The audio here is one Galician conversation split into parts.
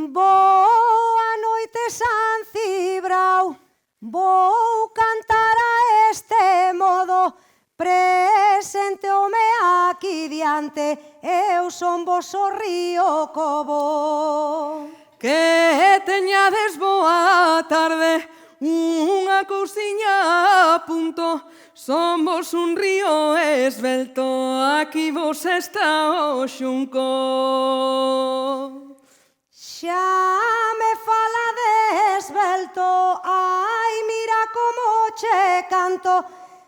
Boa noite, San Cibrao, vou cantar a este modo, presenteome aquí diante, eu son voso río Cobo. Que teñades boa tarde, unha cousiña a punto, somos un río esbelto, aquí vos está o xunco. Xa me fala de esbelto, ai, mira como che canto,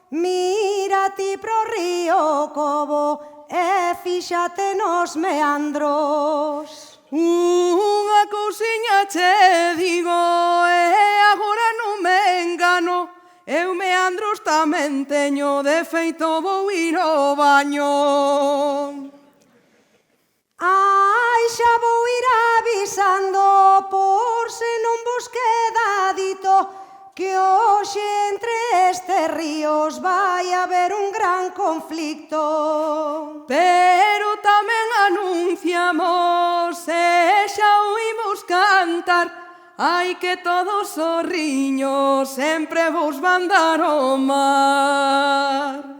mira ti pro río Cobo e fíxate nos meandros. Unha cousiña che digo, e agora non me engano, eu meandros tamén teño, de feito vou ir ao baño. Ai, xa vou ir avisando, por se non vos queda dito, que hoxe entre estes ríos vai haber un gran conflicto. Pero tamén anunciamos, e xa oímos cantar, ai que todos os riños sempre vos van dar o mar.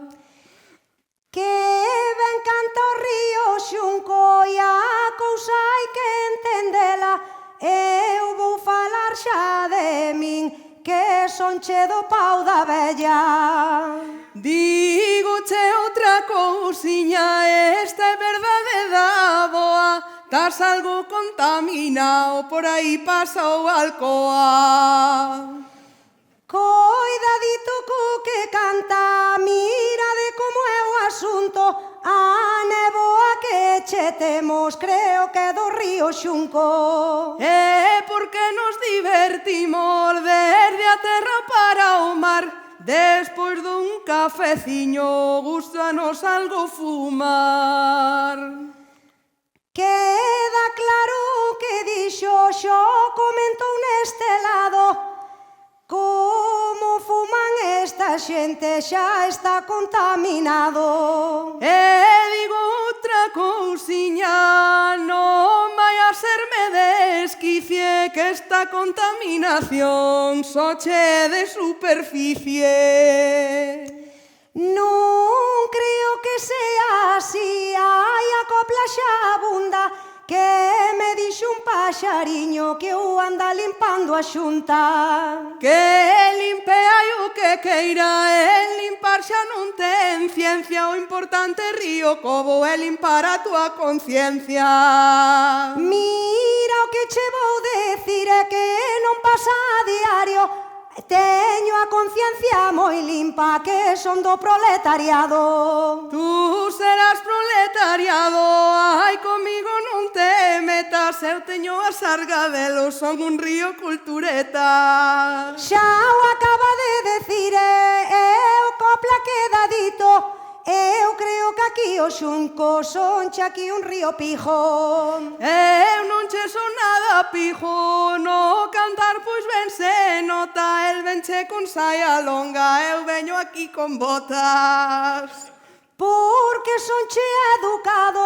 Que ben canta o río Xunco e a cousa hai que entendela, eu vou falar xa de min, que son che do pau da vella. Dígoche outra cousiña, esta é verdade da boa, estás algo contaminado, por aí pasa o Alcoa. Coidadito co que canta, mira de como é o asunto, a neboa que che temos, creo que é do río Xunco. Porque nos divertimos desde a terra para o mar, despois dun cafeciño, gustanos algo fumar. Queda claro que dixo, xo comentou neste lado, como fuman esta xente xa está contaminado. E digo outra cousiña, non vai a serme desquicie, que esta contaminación só che de superficie. Non creo que sea así, ai, a copla xa abunda, que me dixo un paxariño que eu anda limpando a xunta. Que limpe hai o que queira, e limpar xa non ten ciencia, o importante río Cobo é limpar a túa conciencia. Mira o que che vou decir, é que non pasa a diario, teño a conciencia moi limpa, que son do proletariado. Tú serás proletariado, ai, comigo non te metas, eu teño a Sargadelo, son un río cultureta. Xa o acaba de decir, eu copla quedadito, eu creo que aquí o Xunco son xa aquí un río pijo. Eu non che son nada pijo, no cantar pois ben se nota, el venche con saia longa, eu veño aquí con botas. Porque son che educado,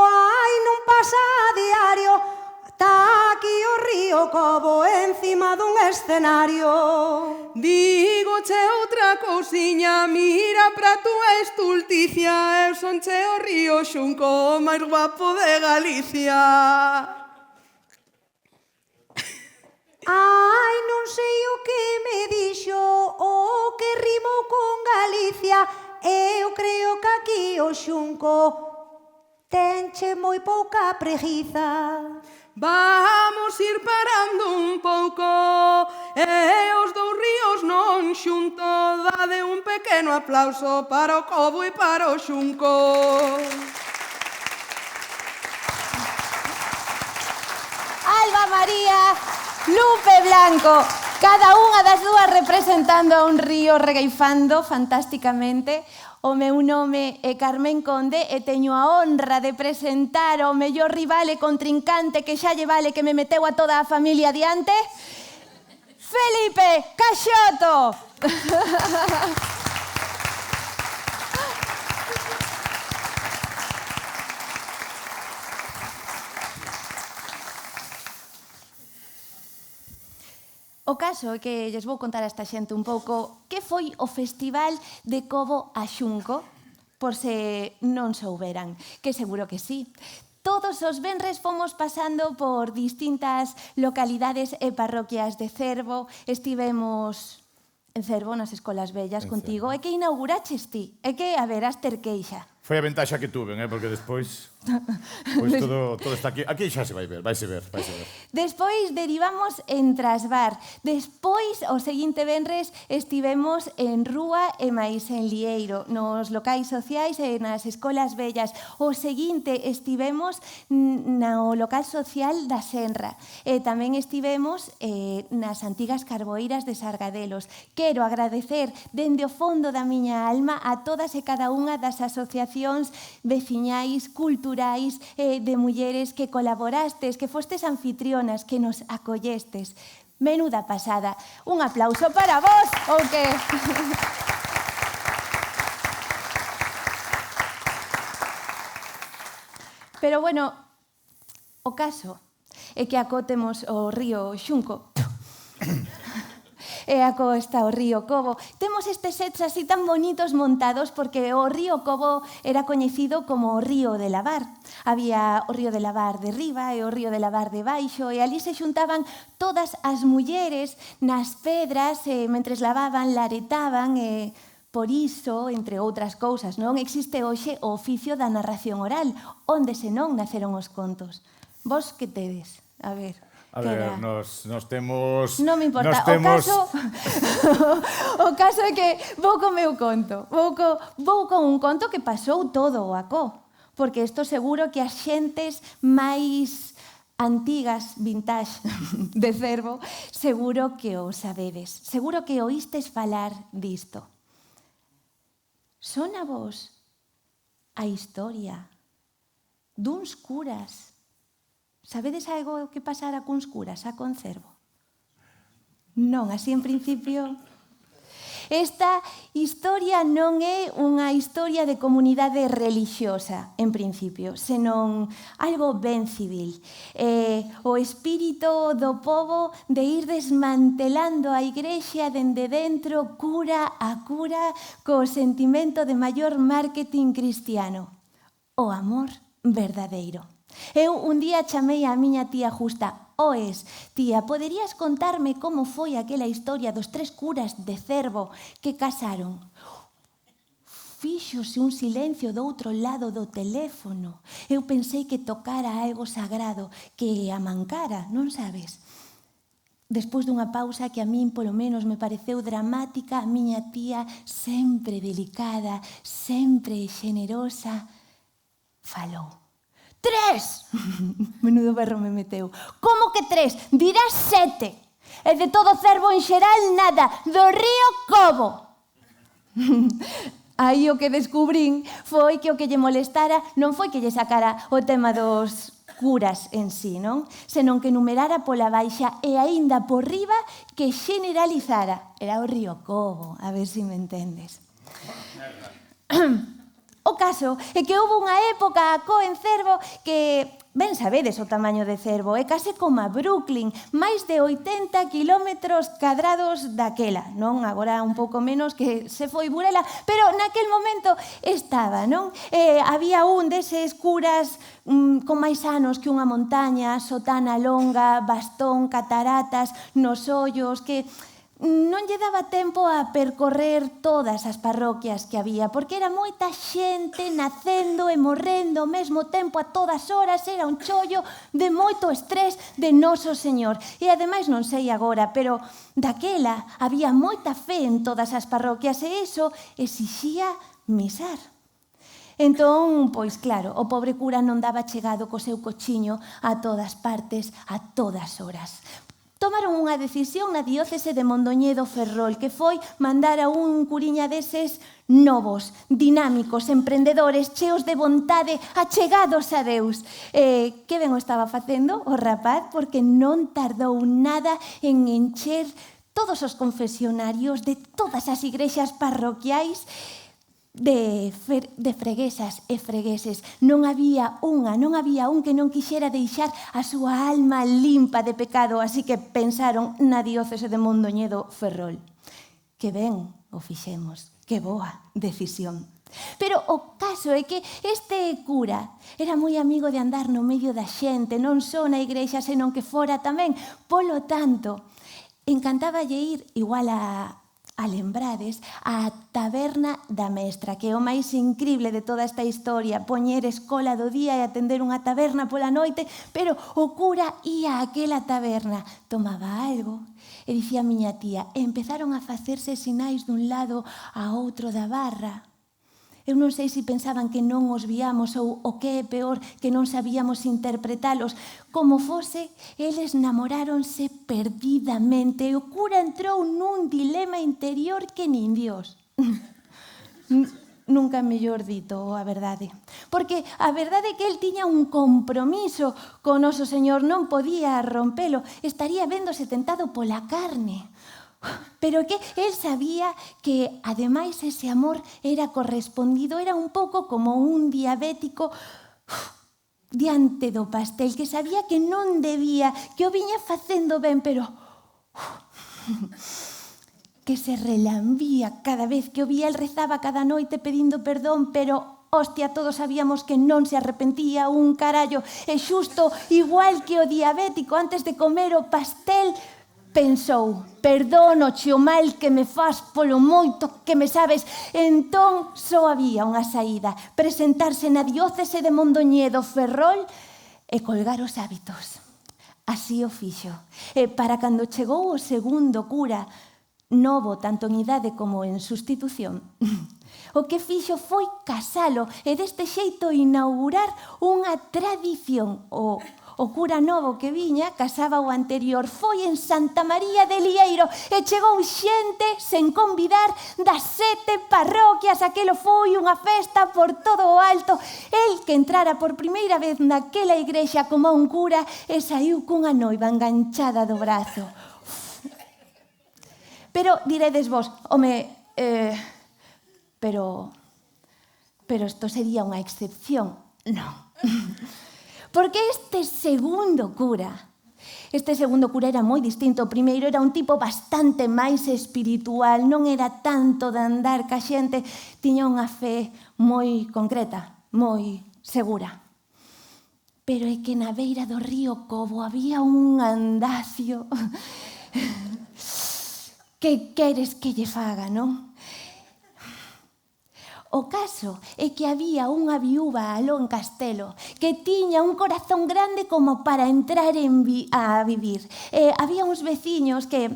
ai, non pasa a diario, tá aquí o río Cobo encima dun escenario. Dígoche outra cousiña, mira pra túa estulticia, eu son che o río Xunco, o máis guapo de Galicia. Ai, non sei o que me dixo, o que rimou con Galicia, eu creo que aquí o Xunco tenche moi pouca preguiza. Vamos ir parando un pouco, e os dous ríos non xunto, dade un pequeno aplauso para o Cobo e para o Xunco. Alba María, Lupe Blanco, cada unha das dúas representando a un río regueifando fantásticamente. O meu nome é Carmen Conde e teño a honra de presentar o mellor rival e contrincante que xa lle vale que me meteu a toda a familia adiante, Felipe Caxoto. O caso é que lles vou contar a esta xente un pouco que foi o Festival de Cobo a Xunco, por se non souberan, que seguro que sí. Todos os venres fomos pasando por distintas localidades e parroquias de Cervo. Estivemos en Cervo, nas Escolas Vellas, contigo. E que inauguraches ti? E que, a ver, has ter queixa. Foi a ventaxa que tuven, porque despois... Pois todo está aquí. Aquí xa se vai ver, vai se ver. Despois derivamos en Trasbar. Despois, o seguinte venres, estivemos en Rúa e máis en Lieiro, nos locais sociais e nas escolas vellas. O seguinte, estivemos no local social da Senra. E tamén estivemos nas antigas carboeiras de Sargadelos. Quero agradecer dende o fondo da miña alma a todas e cada unha das asociacións veciñais, culturais, de mulleres que colaborastes, que fostes anfitrionas, que nos acollestes. Menuda pasada. Un aplauso para vos, ou que... Pero bueno, o caso é que acotemos o río Xunco. E a costa, o río Cobo. Temos estes sets así tan bonitos montados porque o río Cobo era coñecido como o río de lavar. Había o río de lavar de riba e o río de lavar de baixo e ali se xuntaban todas as mulleres nas pedras e mentres lavaban, laretaban e por iso, entre outras cousas, non existe hoxe o oficio da narración oral, onde senón naceron os contos. Vos que tedes? A ver... A ver, nos temos... Non me importa. O caso é que vou co meu conto. Vou con un conto que pasou todo o acó. Porque isto seguro que as xentes máis antigas, vintage, de Cervo, seguro que o sabedes. Seguro que oístes falar disto. Son a vos a historia duns curas. Sabedes algo que pasara cuns curas a Concervo? Non, así en principio... Esta historia non é unha historia de comunidade relixiosa, en principio, senón algo ben civil. O espírito do pobo de ir desmantelando a igrexa dende dentro, cura a cura, co sentimento de maior marketing cristiano. O amor verdadeiro. Eu un día chamei a miña tía Justa. Oes, tía, poderías contarme como foi aquela historia dos 3 curas de Cervo que casaron? Fíxose un silencio do outro lado do teléfono. Eu pensei que tocara algo sagrado, que a mancara, non sabes? Despois dunha pausa que a min, polo menos, me pareceu dramática, a miña tía, sempre delicada, sempre xenerosa, falou. 3! Menudo berro me meteu. Como que 3? Dirás 7. E de todo Cervo en xeral nada. Do río Cobo. Aí o que descubrín foi que o que lle molestara non foi que lle sacara o tema dos curas en sí, non? Senón que numerara pola baixa e aínda por riba que generalizara. Era o río Cobo, a ver se me entendes. O caso é que houve unha época acó en Cervo que, ben sabedes o tamaño de Cervo, é case como a Brooklyn, máis de 80 kilómetros cadrados daquela, non? Agora un pouco menos que se foi Burela, pero naquel momento estaba, non? Había un deses curas con máis anos que unha montaña, sotana longa, bastón, cataratas, nos ollos, que... non lle daba tempo a percorrer todas as parroquias que había, porque era moita xente nacendo e morrendo ao mesmo tempo a todas horas, era un chollo de moito estrés de Noso Señor. E ademais non sei agora, pero daquela había moita fe en todas as parroquias e iso exixía misar. Entón, pois claro, o pobre cura non daba chegado co seu cochiño a todas partes, a todas horas. Tomaron unha decisión na diócese de Mondoñedo Ferrol, que foi mandar a un curiña deses novos, dinámicos, emprendedores, cheos de vontade, achegados a Deus. Que ben o estaba facendo o rapaz, porque non tardou nada en encher todos os confesionarios de todas as igrexas parroquiais de freguesas e fregueses. Non había un que non quixera deixar a súa alma limpa de pecado, así que pensaron na diócese de Mondoñedo Ferrol. Que ben o fixemos, que boa decisión. Pero o caso é que este cura era moi amigo de andar no medio da xente, non só na igrexa, senón que fora tamén. Polo tanto, encantáballe ir, igual a lembrades, a taberna da mestra, que é o máis incrible de toda esta historia, poñer escola do día e atender unha taberna pola noite, pero o cura ia a aquela taberna, tomaba algo, e dicía a miña tía, e empezaron a facerse sinais dun lado a outro da barra. Eu non sei se pensaban que non os víamos ou o que é peor, que non sabíamos interpretalos. Como fose, eles namoráronse perdidamente e o cura entrou nun dilema interior que nin Dios. Nunca mellor dito, a verdade. Porque a verdade é que el tiña un compromiso co noso Señor, non podía rompelo, estaría véndose tentado pola carne. Pero que él sabía que, ademais, ese amor era correspondido, era un pouco como un diabético diante do pastel, que sabía que non debía, que o viña facendo ben, pero que se relambía cada vez que o vía. El rezaba cada noite pedindo perdón, pero hostia, todos sabíamos que non se arrepentía un carallo. E xusto, igual que o diabético, antes de comer o pastel, pensou, perdónoche o mal que me faz polo moito que me sabes. Entón só había unha saída, presentarse na diócese de Mondoñedo Ferrol e colgar os hábitos. Así o fixo. E para cando chegou o segundo cura, novo tanto en idade como en sustitución, o que fixo foi casalo e deste xeito inaugurar unha tradición. O cura novo que viña casaba o anterior. Foi en Santa María de Lieiro e chegou xente sen convidar das 7 parroquias. Aquelo foi unha festa por todo o alto. El que entrara por primeira vez naquela igrexa como un cura e saiu cunha noiva enganchada do brazo. Pero diredes vos, home, pero isto sería unha excepción. Non. Porque este segundo cura era moi distinto. O primeiro era un tipo bastante máis espiritual, non era tanto de andar ca xente, tiña unha fe moi concreta, moi segura. Pero é que na beira do río Cobo había un andacio. Que queres que lle faga, non? O caso é que había unha viúva aló en Castelo que tiña un corazón grande como para entrar a vivir. Había uns veciños que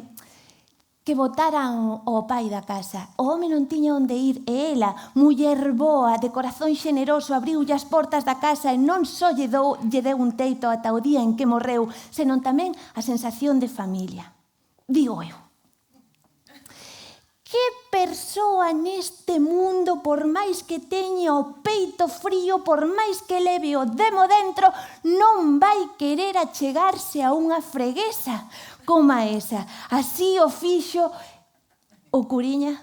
botaran o pai da casa. O home non tiña onde ir e ela, muller boa, de corazón xeneroso, abriulle as portas da casa e non só lle deu un teito ata o día en que morreu, senón tamén a sensación de familia. Digo eu. Que persoa neste mundo, por máis que teña o peito frío, por máis que leve o demo dentro, non vai querer achegarse a unha freguesa como esa? Así o fixo o curiña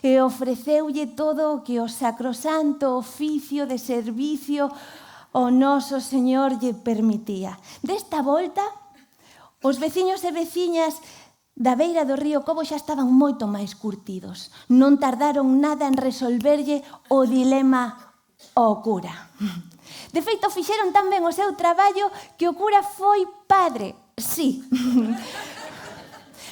e ofreceulle todo o que o sacrosanto oficio de servicio o noso Señor lle permitía. Desta volta, os veciños e veciñas da beira do río Cobo xa estaban moito máis curtidos. Non tardaron nada en resolverlle o dilema ao cura. De feito, fixeron tan ben o seu traballo que o cura foi padre, sí.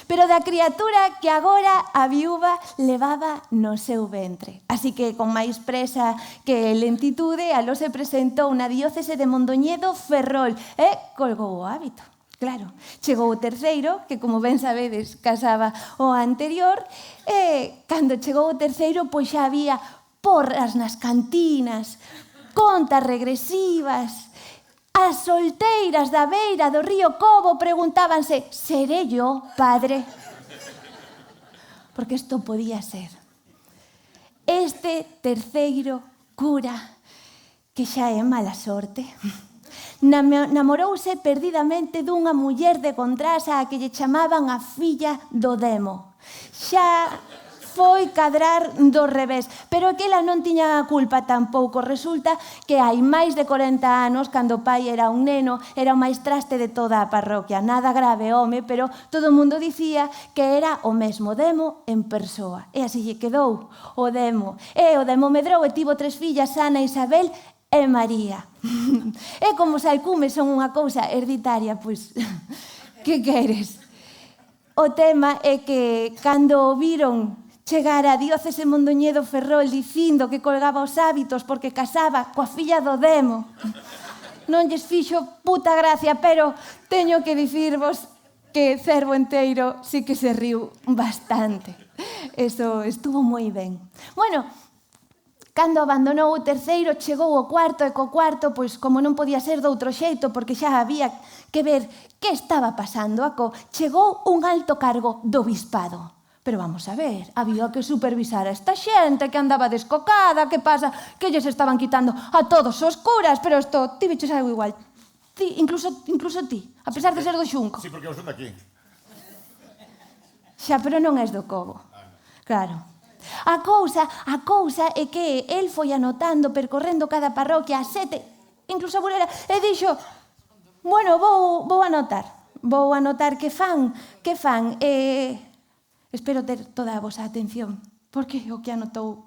Pero da criatura que agora a viúva levaba no seu ventre. Así que, con máis presa que lentitude, aló se presentou na diócese de Mondoñedo Ferrol e colgou o hábito. Claro, chegou o terceiro, que como ben sabedes, casaba o anterior, e cando chegou o terceiro, pois xa había porras nas cantinas, contas regresivas. As solteiras da beira do río Cobo preguntábanse: seré yo, padre? Porque isto podía ser. Este terceiro cura, que xa é mala sorte, namorouse perdidamente dunha muller de Contrasa a que lle chamaban a filla do demo. Xa foi foi cadrar do revés. Pero aquela non tiña a culpa tampouco. Resulta que hai máis de 40 anos, cando o pai era un neno, era o máis traste de toda a parroquia. Nada grave, home, pero todo o mundo dicía que era o mesmo Demo en persoa. E así lle quedou o Demo. E o Demo medrou e tivo 3 fillas, Ana, Isabel e María. E como os alcumes son unha cousa hereditaria, pois, que queres? O tema é que cando viron chegar a diócese Mondoñedo Ferrol dicindo que colgaba os hábitos porque casaba coa filla do Demo, non lles fixo puta gracia, pero teño que dicirvos que Cervo enteiro sí que se riu bastante. Eso estuvo moi ben. Bueno, cando abandonou o terceiro, chegou o cuarto, e co cuarto, pois, como non podía ser doutro xeito, porque xa había que ver que estaba pasando, chegou un alto cargo do bispado. Pero vamos a ver, había que supervisar a esta xente que andaba descocada, que pasa, que lles estaban quitando a todos os curas, pero isto, ti biches algo igual. Ti, incluso ti, a pesar de ser do Xunco. Sí, porque eu son daqui. Xa, pero non és do Cobo. Claro. A cousa é que el foi anotando, percorrendo cada parroquia, a 7, incluso a Burela, e dixo, bueno, vou anotar que fan, espero ter toda a vosa atención, porque o que anotou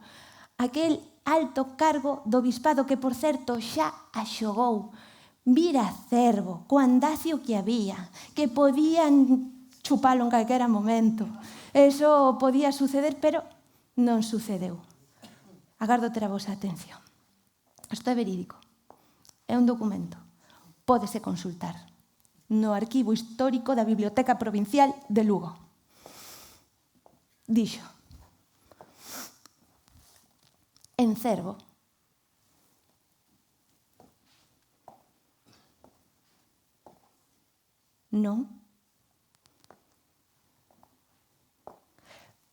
aquel alto cargo do bispado que, por certo, xa axogou, vira Cervo, co andacio que había, que podían chupalo en calquera momento. Eso podía suceder, pero non sucedeu. Agardo ter a vosa atención. Isto é verídico. É un documento. Pódese consultar no Arquivo Histórico da Biblioteca Provincial de Lugo. Dixo: en Cervo non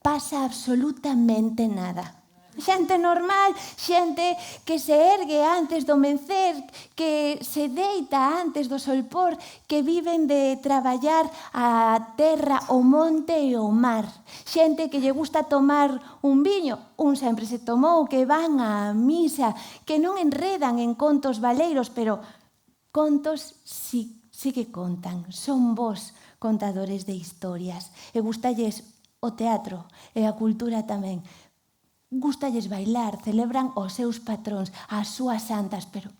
pasa absolutamente nada. Xente normal, xente que se ergue antes do mencer, que se deita antes do solpor, que viven de traballar a terra, o monte e o mar. Xente que lle gusta tomar un viño, un sempre se tomou, que van á misa, que non enredan en contos baleiros, pero contos sí que contan. Son vos contadores de historias. E gustalles o teatro e a cultura tamén. Gústalles bailar, celebran os seus patróns, as súas santas, pero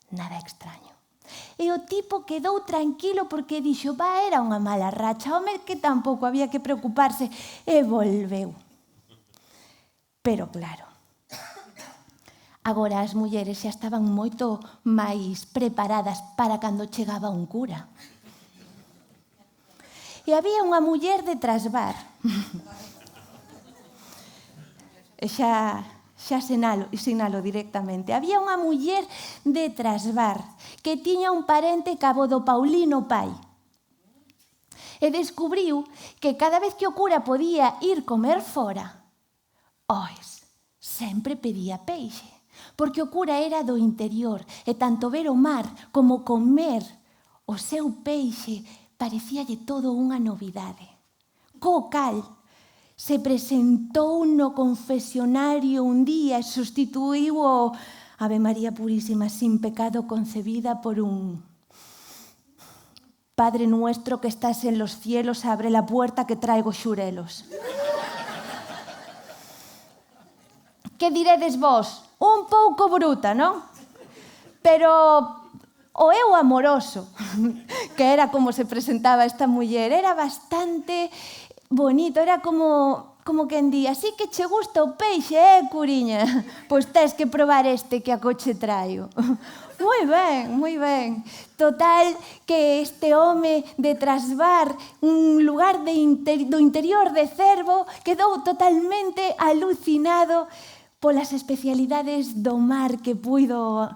nada extraño. E o tipo quedou tranquilo porque dixo, era unha mala racha, home, que tampouco había que preocuparse, e volveu. Pero claro, agora as mulleres xa estaban moito máis preparadas para cando chegaba un cura. E había unha muller de Trasbar. Xa sinalo directamente. Había unha muller de Trasbar que tiña un parente cabo do Paulino pai. E descubriu que cada vez que o cura podía ir comer fora, sempre pedía peixe. Porque o cura era do interior e tanto ver o mar como comer o seu peixe parecíalle todo unha novidade. Co cal se presentou no confesionario un día e sustituiu o Ave María Purísima sin pecado concebida por un Padre nuestro que estás en los cielos, abre la puerta que traigo xurelos. Que diredes vos? Un pouco bruta, non? Pero o eu amoroso, que era como se presentaba esta muller, era bastante bonito, era como quen di, así que che gusta o peixe, curiña? Pois tes que probar este que a coche traio. Moi ben. Total, que este home de Trasbar, un lugar do interior de Cervo, quedou totalmente alucinado polas especialidades do mar que puido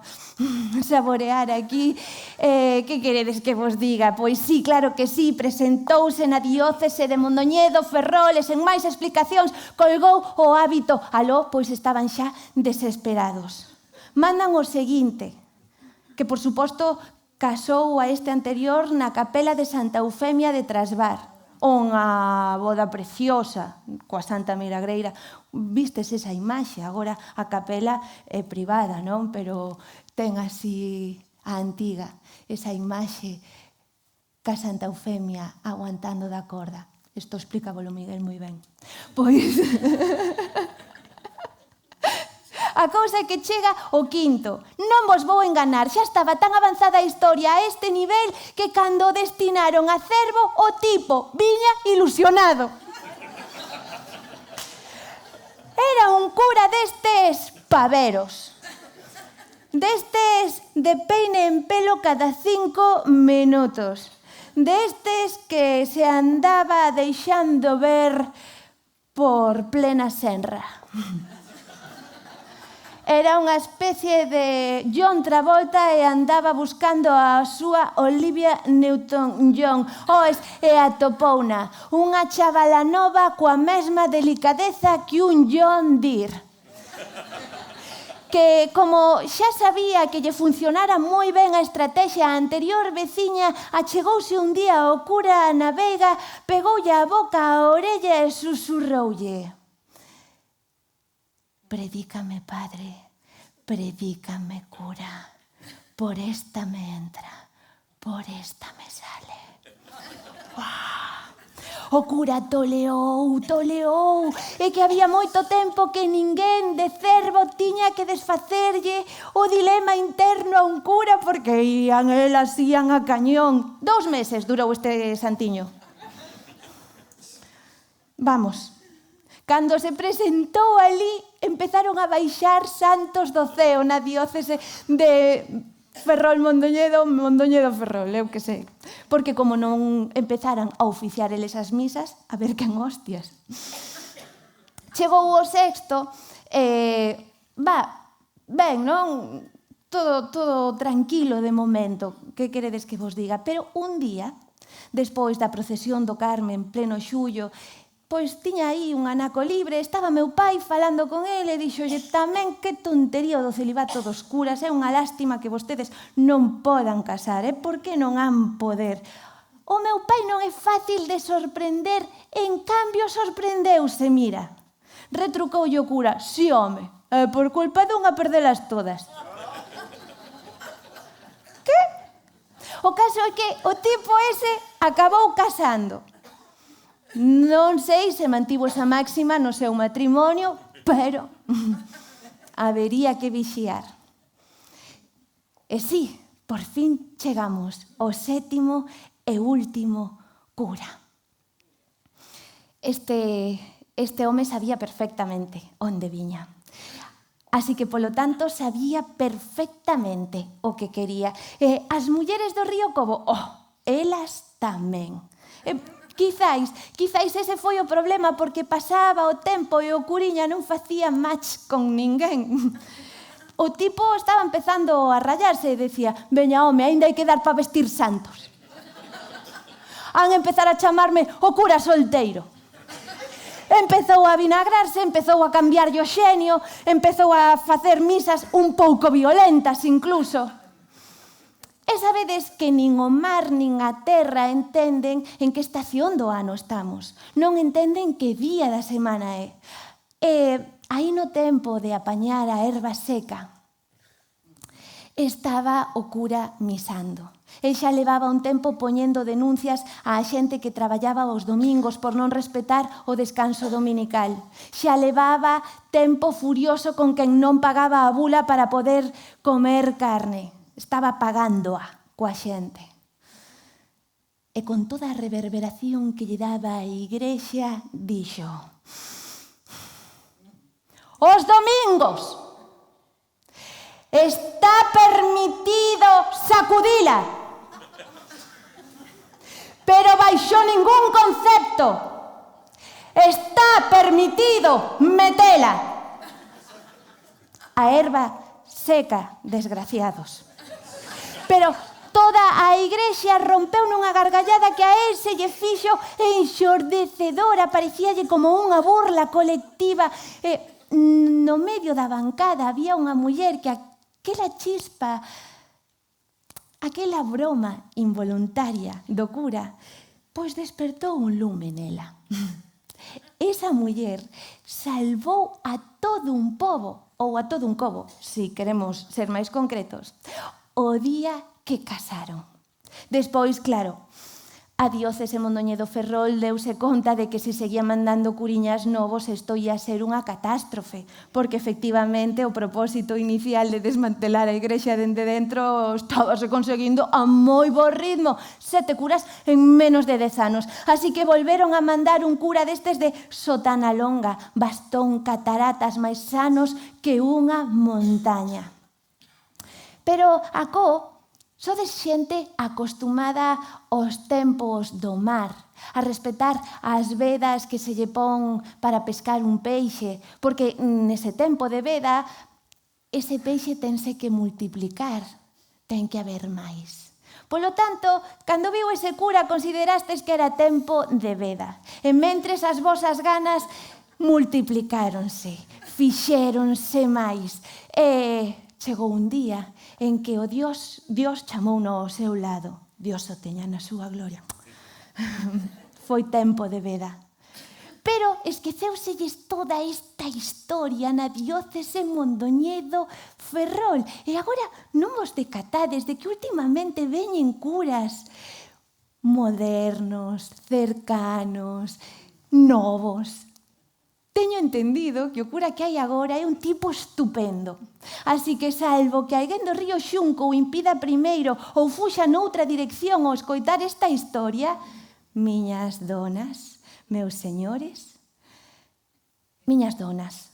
saborear aquí. Que queredes que vos diga? Pois sí, claro que sí, presentouse na diócese de Mondoñedo, Ferrol, e sen máis explicacións, colgou o hábito. Aló, pois estaban xa desesperados. Mandan o seguinte, que por suposto casou a este anterior na capela de Santa Eufemia de Trasbar. unha boda preciosa coa Santa Milagreira. Vistes esa imaxe, agora a capela é privada, non? Pero ten así a antiga, esa imaxe ca Santa Eufemia aguantando da corda. Isto explícavolo Miguel moi ben. Pois... A cousa é que chega o quinto. Non vos vou enganar, xa estaba tan avanzada a historia a este nivel que cando destinaron a Cervo, o tipo viña ilusionado. Era un cura destes paveros. Destes de peine en pelo cada 5 minutos. Destes que se andaba deixando ver por plena senra. Era unha especie de John Travolta e andaba buscando a súa Olivia Newton-John. E atopouna, unha chavala nova coa mesma delicadeza que un John Deere. Que, como xa sabía que lle funcionara moi ben a estratexia, a anterior veciña achegouse un día ao cura na veiga, pegoulle a boca á orella e susurroulle: predícame, padre, predícame, cura, por esta me entra, por esta me sale. O cura toleou, e que había moito tempo que ninguén de Cervo tiña que desfacerlle o dilema interno a un cura porque elas ían a cañón. 2 meses durou este santiño. Vamos. Cando se presentou ali, empezaron a baixar santos do ceo na diócese de Ferrol Mondoñedo, Ferrol, eu que sei. Porque como non empezaran a oficiar eles as misas, a ver quen hostias. Chegou o sexto, ben, non? Todo tranquilo de momento, que queredes que vos diga? Pero un día, despois da procesión do Carme en pleno xullo, pois tiña aí un anaco libre, estaba meu pai falando con ele e dixolle tamén que tontería o do celibato dos curas, é unha lástima que vostedes non podan casar, por que non han poder? O meu pai non é fácil de sorprender, en cambio sorprendeuse, mira. Retrucoulle o cura, si, home, por culpa dunha perdelas todas. Que? O caso é que o tipo ese acabou casando. Non sei se mantivo esa máxima no seu matrimonio, pero habería que vixiar. E sí, por fin chegamos ao 7º e último cura. Este home sabía perfectamente onde viña. Así que, polo tanto, sabía perfectamente o que quería. E as mulleres do Río Cobo, elas tamén. Quizáis ese foi o problema porque pasaba o tempo e o curiña non facía match con ninguén. O tipo estaba empezando a rayarse e decía: veña, home, aínda hai que dar para vestir santos. Han empezar a chamarme o cura solteiro. Empezou a vinagrarse, empezou a cambiarlle o xenio, empezou a facer misas un pouco violentas incluso. E sabedes que nin o mar nin a terra entenden en que estación do ano estamos. Non entenden que día da semana é. E aí no tempo de apañar a erva seca, estaba o cura misando. El xa levaba un tempo poñendo denuncias á xente que traballaba os domingos por non respetar o descanso dominical. Xa levaba tempo furioso con quen non pagaba a bula para poder comer carne. Estaba pagándoa coa xente. E con toda a reverberación que lle daba a igrexa, dixo: os domingos está permitido sacudila, pero baixo ningún concepto está permitido metela. A erva seca, desgraciados. Pero toda a igrexa rompeu nunha gargallada que a él se lle fixo enxordecedora, parecíalle como unha burla colectiva. No medio da bancada había unha muller que aquela chispa, aquela broma involuntaria do cura, pois despertou un lume nela. Esa muller salvou a todo un pobo, ou a todo un cobo, se queremos ser máis concretos, o día que casaron. Despois, claro, a diócese Mondoñedo Ferrol deuse conta de que se seguía mandando curiñas novos isto ia ser unha catástrofe, porque efectivamente o propósito inicial de desmantelar a igrexa dende dentro estábase conseguindo a moi bo ritmo, 7 curas en menos de 10 anos. Así que volveron a mandar un cura destes de sotana longa, bastón, cataratas máis sanos que unha montaña. Pero a sodes xente acostumada aos tempos do mar, a respetar as vedas que se lle pon para pescar un peixe, porque nese tempo de veda, ese peixe tense que multiplicar, ten que haber máis. Polo tanto, cando viu ese cura, considerastes que era tempo de veda. E mentres as vosas ganas multiplicáronse, fixéronse máis. E chegou un día en que o Dios chamouno ao seu lado. Dios o teña na súa gloria. Foi tempo de veda. Pero esqueceuselles toda esta historia na diócese Mondoñedo Ferrol. E agora non vos decatades de que últimamente veñen curas modernos, cercanos, novos. Teño entendido que o cura que hai agora é un tipo estupendo. Así que salvo que alguén do río Xunco o impida primeiro ou fuxa noutra dirección ao escoitar esta historia, miñas donas, meus señores, miñas donas,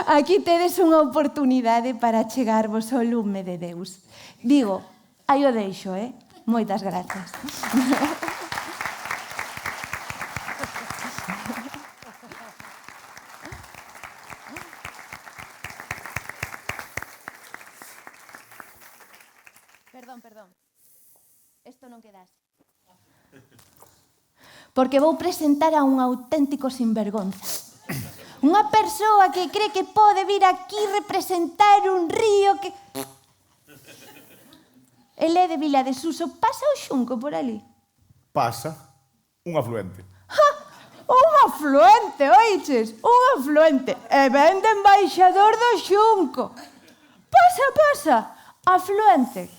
aquí tedes unha oportunidade para chegarvos ao lume de Deus. Digo, aí o deixo, Moitas grazas. Perdón. Isto non quedas. Porque vou presentar a un auténtico sinvergonza. Unha persoa que cree que pode vir aquí representar un río que... El é de Vila de Suso. Pasa o Xunco por ali? Pasa un afluente. Un afluente, oiches? Un afluente. E ven de embaixador do Xunco. Pasa. Afluente.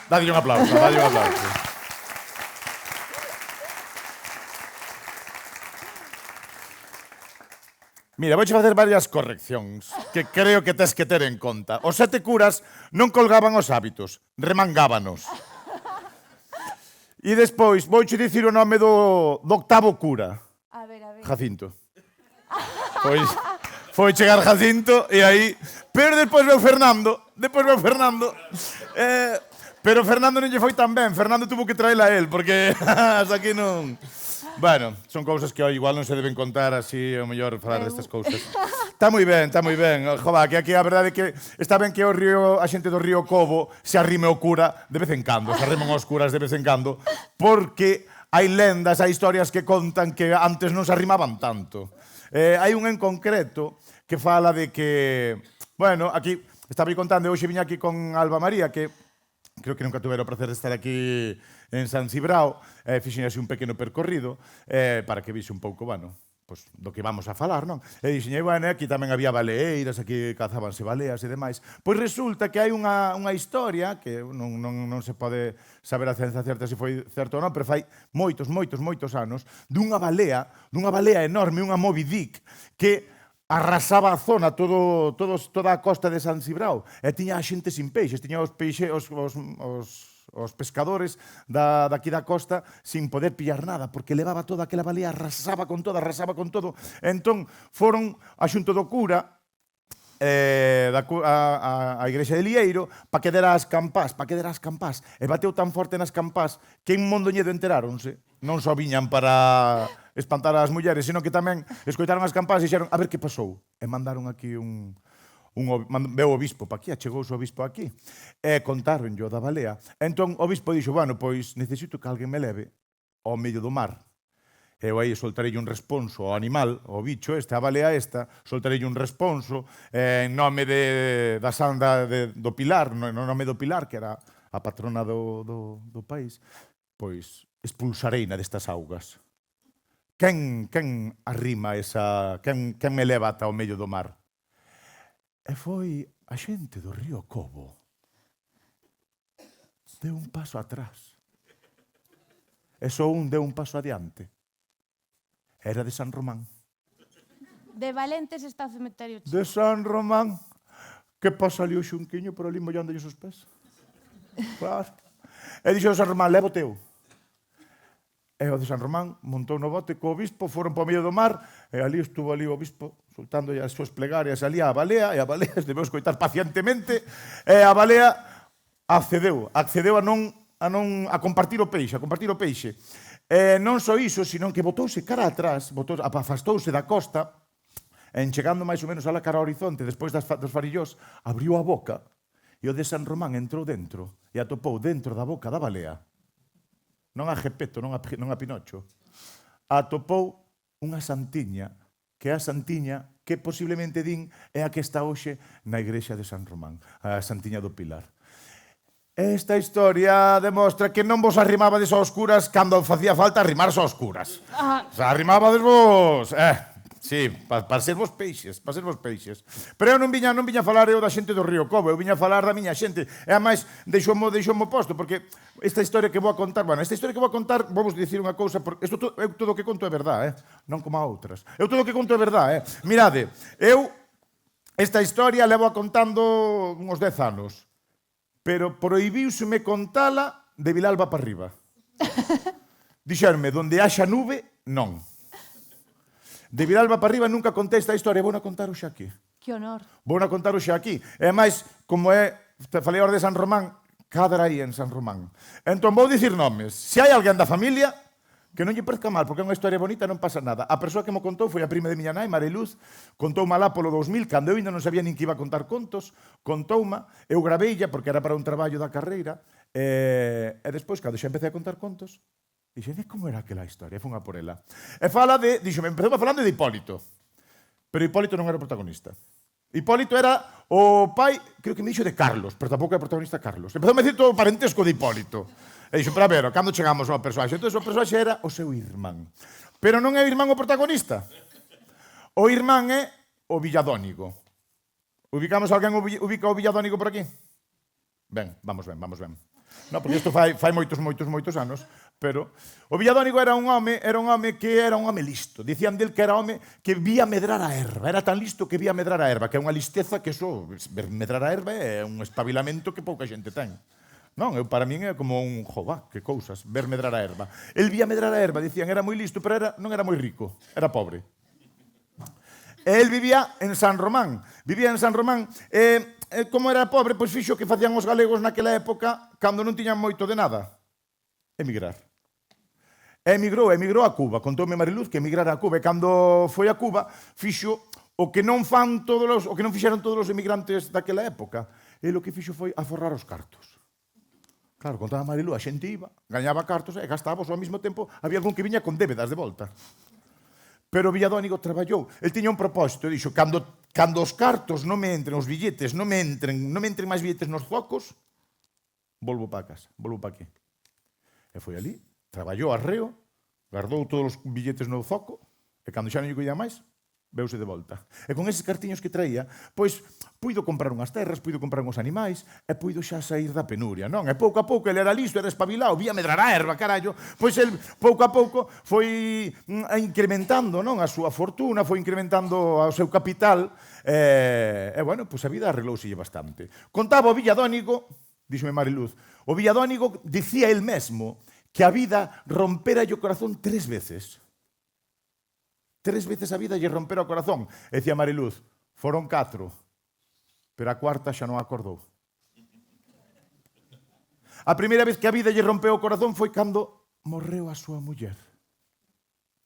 Dadlle un aplauso, dadlle un aplauso. Mira, vouche facer varias correccións que creo que tes que ter en conta. Os 7 curas non colgaban os hábitos, remangábanos. E despois vouche dicir o nome do octavo cura. A ver. Jacinto. Foi chegar Jacinto e aí... Pero despois veu Fernando. Pero Fernando non lle foi tan ben. Fernando tuvo que traela a él, porque hasta aquí non... Bueno, son cousas que igual non se deben contar así, o mellor falar destas cousas. Está moi ben. Jova, que aquí a verdade é que está ben que a xente do río Cobo se arrime o cura de vez en cando, se arrimen os curas de vez en cando, porque hai lendas, hai historias que contan que antes non se arrimaban tanto. Hai un en concreto que fala de que... Bueno, aquí estaba contando, hoxe viña aquí con Alba María, que creo que nunca tuvera o placer de estar aquí en San Cibrao, fixen así un pequeno percorrido para que vise un pouco, bueno, pues, do que vamos a falar, non? E dixen, bueno, aquí tamén había baleeiras, aquí cazábanse baleas e demais. Pois resulta que hai unha historia, que non se pode saber a ciencia certa se foi certo ou non, pero fai moitos anos, dunha balea enorme, unha Moby Dick, que arrasaba a zona, toda a costa de San Cibrao, e tiña a xente sin peixes, tiña os pescadores daqui da costa sin poder pillar nada, porque levaba toda aquela balea, arrasaba con todo. Entón, foron a xunto do cura a igrexa de Lieiro para que dera as campás, e bateu tan forte nas campás que en Mondoñedo enteráronse. Non só viñan para espantar as mulleres, sino que tamén escoitaron as campás e dixeron, a ver que pasou. E mandaron aquí veu o bispo pa aquí, achegouse o bispo aquí, e contaronllo da balea. Entón, o bispo dixo, bueno, pois necesito que alguén me leve ao medio do mar. Eu aí soltarei un responso ao animal, ao bicho este, a balea esta, soltarei un responso en nome da santa do Pilar, no nome do Pilar, que era a patrona do país. Pois, expulsareina destas augas. Quen arrima esa... Quen me leva ata o medio do mar? E foi a xente do río Cobo. Deu un paso atrás. E só un deu un paso adiante. Era de San Román. De Valentes está o cemiterio De San Román. Que pasa ali o xunquiño por ali mollándolle os pés? Claro. E dixo San Román, levo teu. E o de San Román montou no bote co obispo, foron para o medio do mar, e ali estuvo ali o obispo soltando as súas plegarias ali á balea, e a balea debeu escoitar pacientemente, e a balea accedeu a compartir o peixe, E non só iso, sino que botouse cara atrás, afastouse da costa, e chegando máis ou menos a la cara ao horizonte, despois dos farillós, abriu a boca, e o de San Román entrou dentro, e atopou dentro da boca da balea, non a Gepeto, non a Pinocho, atopou unha santiña, que é a santiña que posiblemente din é a que está hoxe na igrexa de San Román, a santiña do Pilar. Esta historia demostra que non vos arrimabades a oscuras cando facía falta arrimarse a oscuras. O sea, arrimabades vos... Sí, para ser vos peixes. Pero eu non viña a falar eu da xente do Río Cobo, eu viña a falar da miña xente. E ademais, deixoumo posto, porque esta historia que vou a contar, vamos dicir unha cousa, porque eu todo o que conto é verdade, non como a outras. Eu todo o que conto é verdade, Mirade, eu esta historia levo a contando uns 10 anos, pero prohibiuseme contala de Vilalba para arriba. Dixerme, donde haxa nube, non. De Vilalba para arriba nunca contei esta historia, vou na contar hoxe aquí. Que honor. Vou na contar hoxe aquí. E máis, como falei agora de San Román, cadra aí en San Román. Entón vou dicir nomes. Se hai alguén da familia, que non lle parezca mal, porque é unha historia bonita, non pasa nada. A persoa que mo contou foi a prima de miña nai, Mariluz, contou-me alá polo 2000, cando eu ainda non sabía nin que iba a contar contos, contou-me, eu graveilla, porque era para un traballo da carreira, e despois, cando xa empecé a contar contos, dixen, como era aquela historia? Fun a por ela. E fala de... Dixo, empezou falando de Hipólito. Pero Hipólito non era o protagonista. Hipólito era o pai, creo que me dixo de Carlos, pero tampouco era o protagonista Carlos. Empezou a decir todo o parentesco de Hipólito. E dixo, pero a ver, cando chegamos ao persoaxe? Entón, o persoaxe era o seu irmán. Pero non é o irmán o protagonista. O irmán é o Villadónigo. Ubicamos alguén ubica o Villadónigo por aquí? Ben, vamos ben. No, porque isto fai moitos anos, pero o Villadónigo era un home que era un home listo. Dicían del que era home que vía medrar a erva. Era tan listo que vía medrar a erva, que é unha listeza que medrar a erva é un espabilamento que pouca xente ten. Non, para min é como un jová, que cousas, ver medrar a erva. El vía medrar a erva, dicían, era moi listo, pero non era moi rico, era pobre. E el vivía en San Román. Como era pobre, pois fixo que facían os galegos naquela época cando non tiñan moito de nada. Emigrar. Emigrou a Cuba. Contoume Mariluz que emigrara a Cuba. E cando foi a Cuba, fixo o que non fixeron todos os emigrantes daquela época. E o que fixo foi aforrar os cartos. Claro, contaba Mariluz, a xente iba, gañaba cartos e gastaba ao mesmo tempo. Había algún que viña con débedas de volta. Pero Villadónigo traballou. El tiña un propósito, dixo, cando os cartos non me entren, os billetes non me entren máis billetes nos zocos, volvo para casa, volvo para aquí. E foi ali, traballou arreo, guardou todos os billetes no zoco, e cando xa non lle coía máis, veuse de volta. E con eses cartiños que traía, pois, puido comprar unhas terras, puido comprar uns animais, e puido xa sair da penuria, non? E pouco a pouco, ele era listo, era espabilado, vía medrar a erva, carallo, pois el, pouco a pouco, foi incrementando, non? A súa fortuna, foi incrementando o seu capital, e bueno, pois a vida arreglouselle bastante. Contaba o Villadónigo, díxome Mariluz, o Villadónigo dicía el mesmo que a vida rompera o corazón 3 veces. 3 veces a vida lle rompera o corazón. E dicía Mariluz, foron 4, pero a cuarta xa non acordou. A primeira vez que a vida lle rompeu o corazón foi cando morreu a súa muller.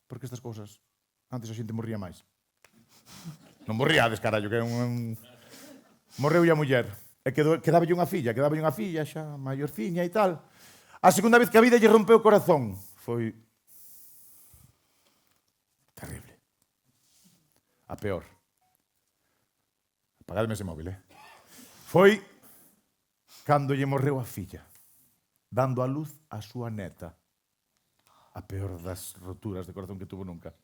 Porque estas cousas, antes a xente morría máis. Non morríades, carallo, que é un... Morreu a muller. E quedaballe unha filla xa maiorciña e tal. A segunda vez que a vida lle rompeu o corazón foi terrible. A peor. Apagadme ese móvil, Foi cando lle morreu a filla, dando a luz a súa neta. a peor das roturas de corazón que tuvo nunca.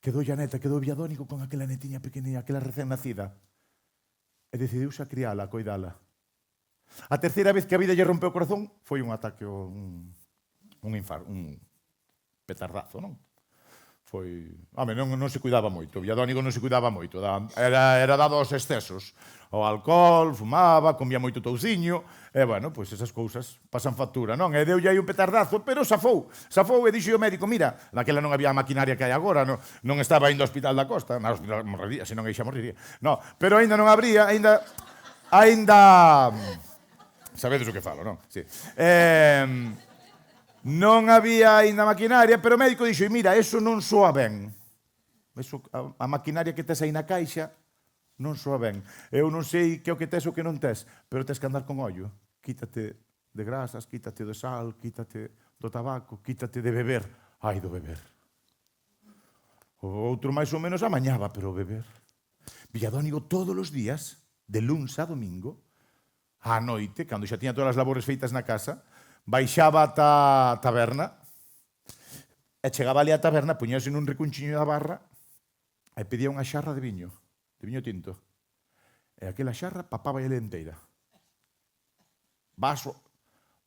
Quedou a neta, quedou Villadónigo con aquela netiña pequenina, aquela recén nacida. E decidiuse a criala, a coidala. A terceira vez que a vida lle rompeu o corazón foi un ataque, un petardazo, non? Foi... Home, non se cuidaba moito. O Villadónigo non se cuidaba moito. Era dado aos excesos. O alcohol, fumaba, comía moito touciño. E, bueno, pois esas cousas pasan factura, non? E deulle aí un petardazo, pero safou. Safou e dixo o médico, mira, naquela non había a maquinaria que hai agora, non estaba indo ao Hospital da Costa. Na hospital morrería, senón aí xa morrería. No, pero aínda non habría, aínda... Sabedes o que falo, non? Sí. Non había aínda maquinaria, pero o médico dixo, mira, eso non soa ben. Eso, a maquinaria que tes aí na caixa non soa ben. Eu non sei que é o que tes ou que non tes, pero tes que andar con ollo. Quítate de grasas, quítate de sal, quítate do tabaco, quítate de beber. Ai, do beber. O outro máis ou menos amañaba, pero o beber. Villadónigo todos os días, de luns a domingo, á noite, cando xa tiña todas as labores feitas na casa, baixaba ata a taberna e chegaba ali á taberna, puñase nun recunchiño da barra e pedía unha xarra de viño tinto. E aquela xarra papaba ele enteira. Vaso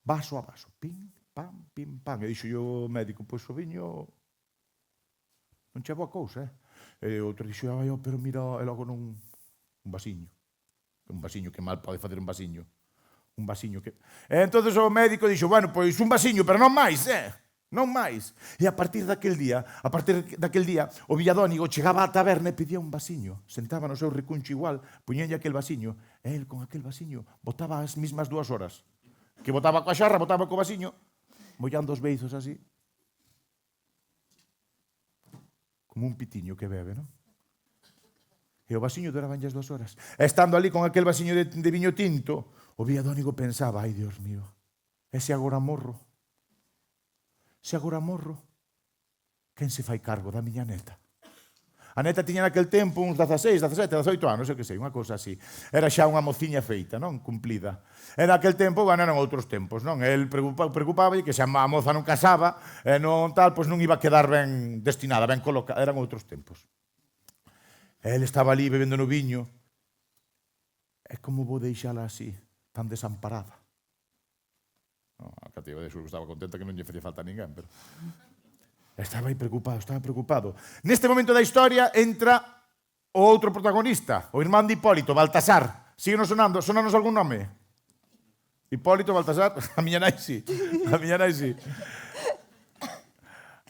a vaso. Pim, pam. E dixo o médico, pois o viño non che boa cousa, E outro dixo, pero mira, e logo non... Un vasiño. Un vasiño, que mal pode facer un vasiño. Un vasiño que... E entonces o médico dixo, bueno, pois un vasiño, pero non máis, non máis. E a partir daquel día, o Villadónigo chegaba á taberna e pedía un vasiño. Sentaba no seu recuncho igual, puñenlle aquel vasiño, e el con aquel vasiño botaba as mismas 2 horas. Que botaba coa xarra, botaba co vasiño, mollando os beizos así. Como un pitiño que bebe, non? E o vasiño duraban as 2 horas. E estando ali con aquel vasiño de viño tinto, o Villadónigo pensaba, ai, Dios mío, e se agora morro? Se agora morro, quen se fai cargo da miña neta? A neta tiña naquel tempo uns 16, 17, 18 anos, eu que sei, unha cousa así. Era xa unha mociña feita, non? Cumplida. E naquel tempo, bueno, eran outros tempos, non? El preocupaba que se a moza non casaba, e non tal, pois non iba a quedar ben destinada, ben colocada. Eran outros tempos. El estaba ali bebendo no viño. E como vou deixala así, tan desamparada? A cativa de Xulio estaba contenta que non lle facía falta a ninguén, pero... Estaba aí preocupado. Neste momento da historia entra o outro protagonista, o irmán de Hipólito, Baltasar. Síguenos sonando, sonanos algún nome? Hipólito, Baltasar, a miña nai sí.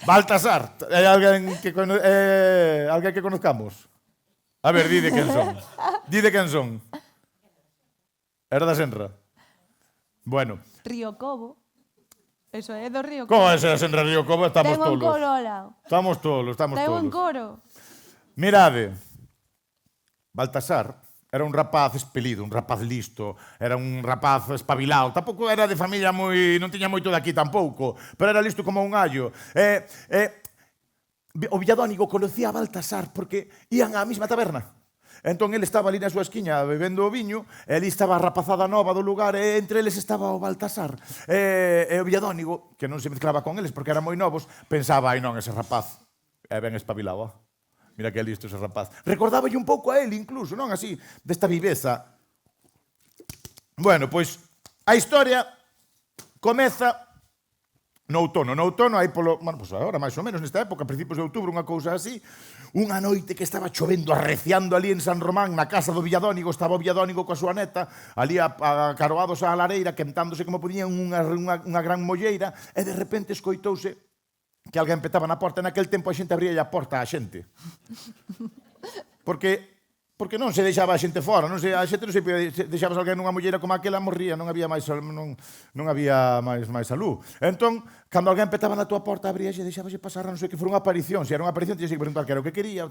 Baltasar, hai alguén que conozcamos? A ver, di de quen son. Era da Senra. Bueno. Río Cobo. Eso é do Río Cobo. Como é esa Senra Río Cobo? Estamos Ten un tolos. coro ao lado. Estamos tolos. Ten un coro. Mirade, Baltasar era un rapaz expelido, un rapaz listo, era un rapaz espabilado. Tampouco era de familia moi... non tiña moito de aquí tampouco, pero era listo como un gallo. O Villadónigo conocía a Baltasar porque ían á mesma taberna. Entón, ele estaba ali na súa esquiña bebendo o viño, e ali estaba a rapazada nova do lugar, e entre eles estaba o Baltasar. E o Villadónigo, que non se mezclaba con eles porque eran moi novos, pensaba, ai non, ese rapaz é ben espabilado. Mira que listo ese rapaz. Recordáballe un pouco a ele incluso, non? Así, desta viveza. Bueno, pois, a historia comeza no outono. No outono, aí polo... Bueno, pois agora, máis ou menos, nesta época, a principios de outubro, unha cousa así, unha noite que estaba chovendo, arreciando ali en San Román, na casa do Villadónigo, estaba o Villadónigo coa súa neta, ali acaroados á lareira, quentándose como podían unha gran molleira, e de repente escoitouse que alguén petaba na porta. Naquel tempo a xente abría a porta á xente. Porque non se deixaba a xente fora, a xente non se deixabas alguén nunha molleira como aquela, morría, non había máis salud. Entón, cando alguén petaba na túa porta, abrías e deixabas pasar, non sei que for unha aparición. Se era unha aparición, tiñas que preguntar que era o que quería.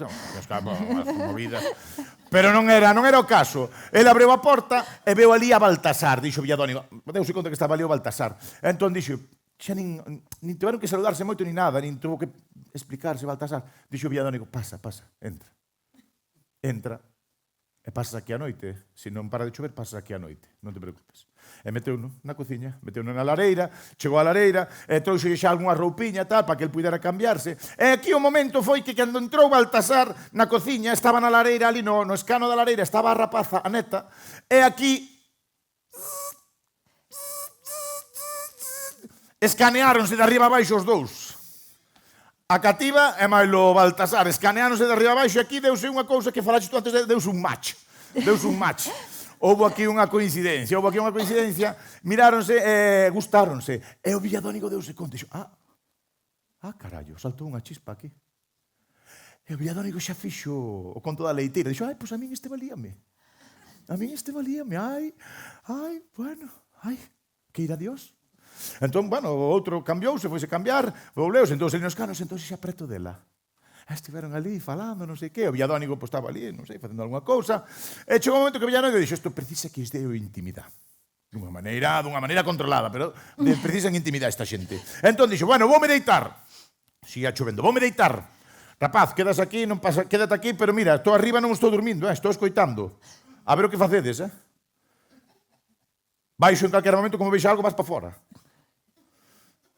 Pero non era o caso. Ele abriu a porta e veu ali a Baltasar, dixo Villadónigo. Deuse conta que estaba ali o Baltasar. Entón dixo, xa nin tiveron que saludarse moito ni nada, nin tuvo que explicarse Baltasar. Dixo Villadónigo, pasa, entra. e pasas aquí a noite. Se non para de chover, pasas aquí a noite. Non te preocupes. E meteuno na cociña, meteuno na lareira, chegou á lareira, e trouxe xa algunha roupiña tal, para que el pudera cambiarse. E aquí o momento foi que cando entrou Baltasar na cociña, estaba na lareira, ali no escano da lareira, estaba a rapaza, a neta, e aquí escaneáronse de arriba abaixo os dous. A cativa e mailo Baltasar escaneáronse de arriba abaixo e aquí deuse unha cousa que falaste tú antes, deuse un match. Deuse un match. Houve aquí unha coincidencia, miráronse e gustáronse. E o Villadónigo deuse conta, dixo, carallo, saltou unha chispa aquí. E o Villadónigo xa fixo o conto da leiteira, dixo, pois a min este valíame. Bueno, queira Dios. Entón, bueno, o outro cambiouse, foise cambiar, volveuse, entón se nos canos, entón xa preto dela. Estiveron ali falando, non sei que, o Villadónigo pues, estaba ali, non sei, facendo algunha cousa, e chegou un momento que o Villadónigo dixo, isto precisa que deu intimidade. Dunha maneira controlada, pero precisan intimidade esta xente. Entón dixo, bueno, voume deitar. Siga chovendo, voume deitar. Rapaz, quedas aquí, non pasa, quédate aquí, pero mira, estou arriba, non estou dormindo, estou escoitando. A ver o que facedes, Baixo en calquera momento, como vexa algo, vas para fora.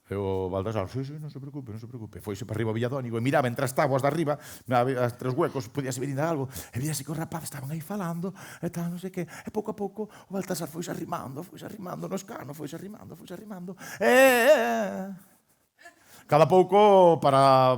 E o Baltasar, sí, non se preocupe. Foise para arriba o Villadónigo e miraba entre as táboas de arriba, as tres huecos, podíase ver ainda algo, e víase que os rapazes estaban aí falando, e tal, non sei que, e pouco a pouco o Baltasar foise arrimando no escano, foise arrimando. Cada pouco, para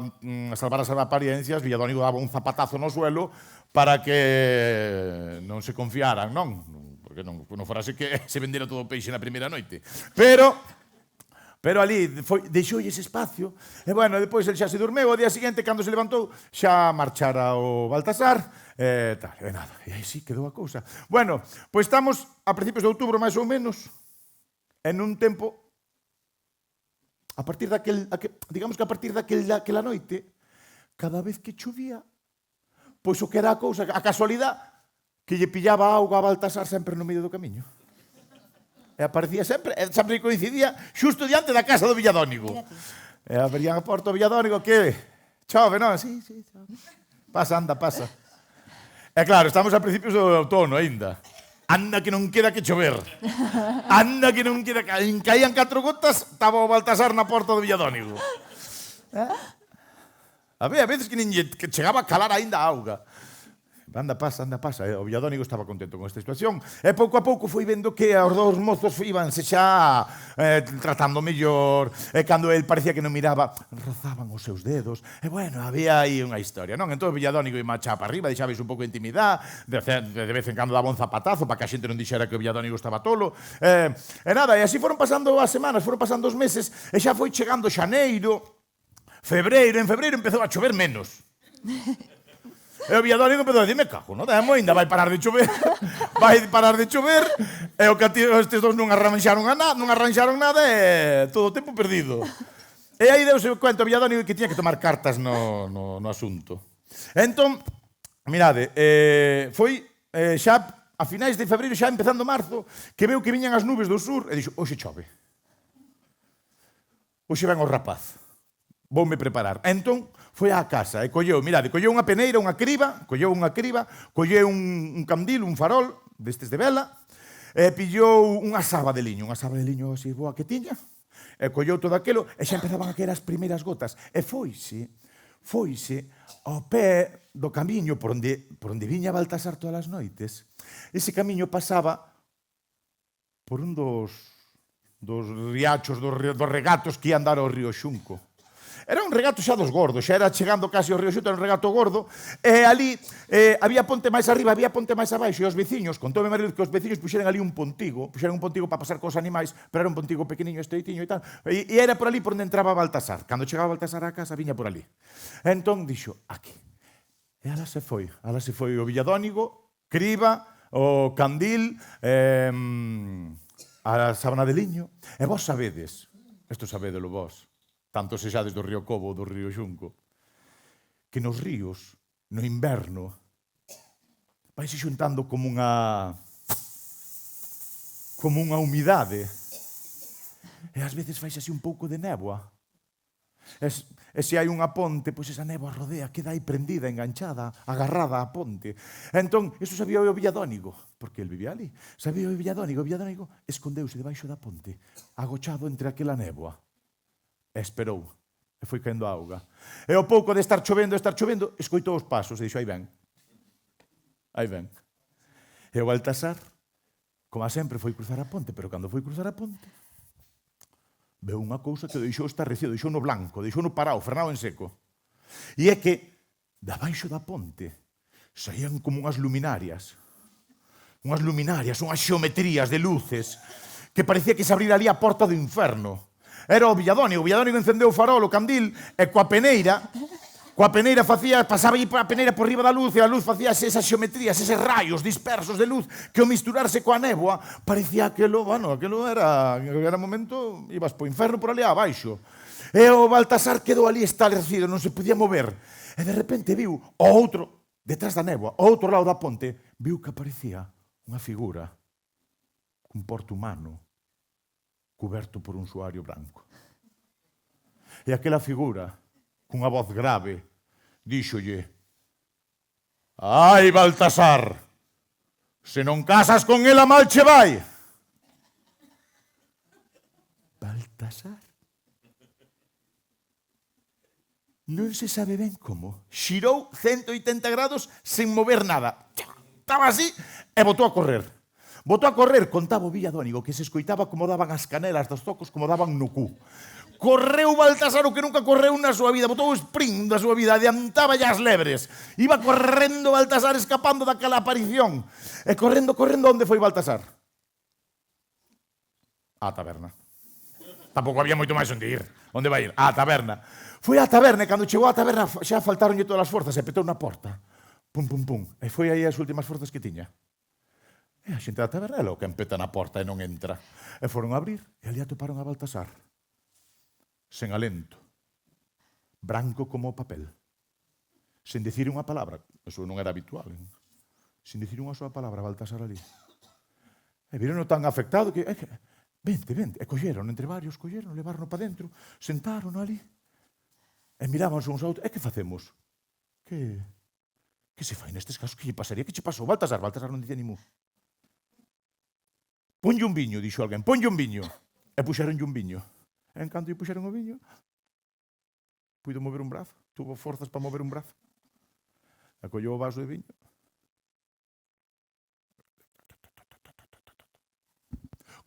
salvar as apariencias, Villadónigo daba un zapatazo no suelo para que non se confiaran, non? Porque non fora así que se vendera todo o peixe na primeira noite. Pero ali deixoulle ese espacio, e bueno, depois el xa se dormeu, o día seguinte, cando se levantou, xa marchara o Baltasar, e nada, e aí sí quedou a cousa. Bueno, pois estamos a principios de outubro, máis ou menos, en un tempo, digamos que a partir daquela noite, cada vez que chovía, pois o que era a cousa, a casualidade, que lle pillaba auga a Baltasar sempre no medio do camiño. E aparecía sempre coincidía xusto diante da casa do Villadónigo. E abrían a porta do Villadónigo, que chove, non? Sí, chove. Pasa. E claro, estamos a principios do outono aínda. Anda que non queda que chover. Caían 4 gotas, estaba o Baltasar na porta do Villadónigo. Había veces que chegaba a calar aínda a auga. Anda, pasa. O Villadónigo estaba contento con esta situación. E pouco a pouco foi vendo que os dous mozos íbanse xa tratando mellor. E cando el parecía que non miraba, rozaban os seus dedos. E bueno, había aí unha historia, non? Entón o Villadónigo ia xa para arriba, deixabais un pouco de intimidade. De vez en cando daba un zapatazo para que a xente non dixera que o Villadónigo estaba tolo. E nada, e así foron pasando as semanas, foron pasando os meses. E xa foi chegando xaneiro, febreiro. En febreiro empezou a chover menos. E o Villadónigo empezou a dicir, me cago, non? Ainda vai parar de chover. E o que estes dous non arranxaron nada e todo o tempo perdido. E aí deuse cuenta o Villadónigo que tiña que tomar cartas no asunto. Entón, mirade, foi xa a finais de febreiro, xa empezando marzo, que veu que viñan as nubes do sur e dixo, hoxe chove. Hoxe ven o rapaz. Voume preparar. Entón, foi á casa e colleu unha peneira, unha criba, colleu un candil, un farol, destes de vela, e pillou unha saba de liño así boa que tiña, e colleu todo aquilo, e xa empezaban a caer as primeiras gotas, e foise ao pé do camiño por onde viña Baltasar todas as noites. Ese camiño pasaba por un dos riachos, dos regatos que ian dar ao río Xunco. Era un regato xa dos gordos, xa era chegando casi ao río Xunco, era un regato gordo, e ali había ponte máis arriba, había ponte máis abaixo, e os veciños, contoume marido que os veciños puxeran ali un pontigo para pasar cos animais, pero era un pontigo pequeniño, estreitiño e tal, e era por ali por onde entraba Baltasar. Cando chegaba Baltasar á casa, viña por ali. Entón, dixo, aquí. E ala se foi o Villadónigo, criba, o candil, a sábana de liño, e vos sabedes, isto sabédelo vos, tanto se xades do río Cobo ou do río Xunco, que nos ríos, no inverno, vaise xuntando como unha humidade, e ás veces faise así un pouco de néboa. E se hai unha ponte, pois esa néboa rodea, queda aí prendida, enganchada, agarrada á ponte. Entón, iso sabía o Villadónigo, porque el vivía ali. Sabía o Villadónigo escondeuse debaixo da ponte, agochado entre aquela néboa. E esperou, e foi caendo a auga. E ao pouco de estar chovendo, escoitou os pasos, e dixo, aí ven. Aí ven. E o Baltasar, como a sempre, foi cruzar a ponte, pero cando foi cruzar a ponte, veu unha cousa que deixou estarrecido, deixou no blanco, deixou no parado, frenado en seco. E é que, debaixo da ponte, saían como unhas luminarias, unhas xeometrías de luces, que parecía que se abrira ali a porta do inferno. Era o Villadónigo encendeu o farol, o candil, e coa peneira pasaba aí a peneira por riba da luz, e a luz facía esas xeometrías, eses raios dispersos de luz, que ao misturarse coa néboa, parecía aquelo era momento, ibas po inferno por ali abaixo. E o Baltasar quedou ali estarrecido, non se podía mover. E de repente viu o outro, detrás da néboa, ao outro lado da ponte, viu que aparecía unha figura, un porto humano, cuberto por un suario branco. E aquela figura, cunha voz grave, díxolle: «Ai, Baltasar, se non casas con ela mal che vai». Baltasar? Non se sabe ben como. Xirou 180 grados sen mover nada. Estaba así e botou a correr. Contaba o Villadónigo, que se escoitaba como daban as canelas dos tocos, como daban no cu. Correu Baltasar o que nunca correu na súa vida, botou o sprint da súa vida, adiantaba as lebres. Iba correndo Baltasar, escapando daquela aparición. E correndo, onde foi Baltasar? Á taberna. Tampouco había moito máis onde ir. Onde vai ir? Á taberna. Foi á taberna, e cando chegou á taberna xa faltaronlle todas as forzas, e petou na porta. Pum, pum, pum. E foi aí as últimas forzas que tiña. E a xente da taberna é que empeta na porta e non entra. E foron a abrir, e ali atoparon a Baltasar. Sen alento. Branco como o papel. Sen dicir unha palabra. Eso non era habitual. Sen dicir unha soa palabra, Baltasar ali. E viron tan afectado que... Vente. E colleron, entre varios, levaron para dentro, sentaron ali. E mirábanse uns a outros. E que facemos? Que se fai nestes casos? Que lle pasaría? Que che pasou? Baltasar non dicía ni mu. Ponlle un viño, dixo alguén. Ponlle un viño. E puxeronlle un viño. E en canto lle puxeron o viño, puido mover un brazo. Tuvo forzas para mover un brazo. E collou o vaso de viño.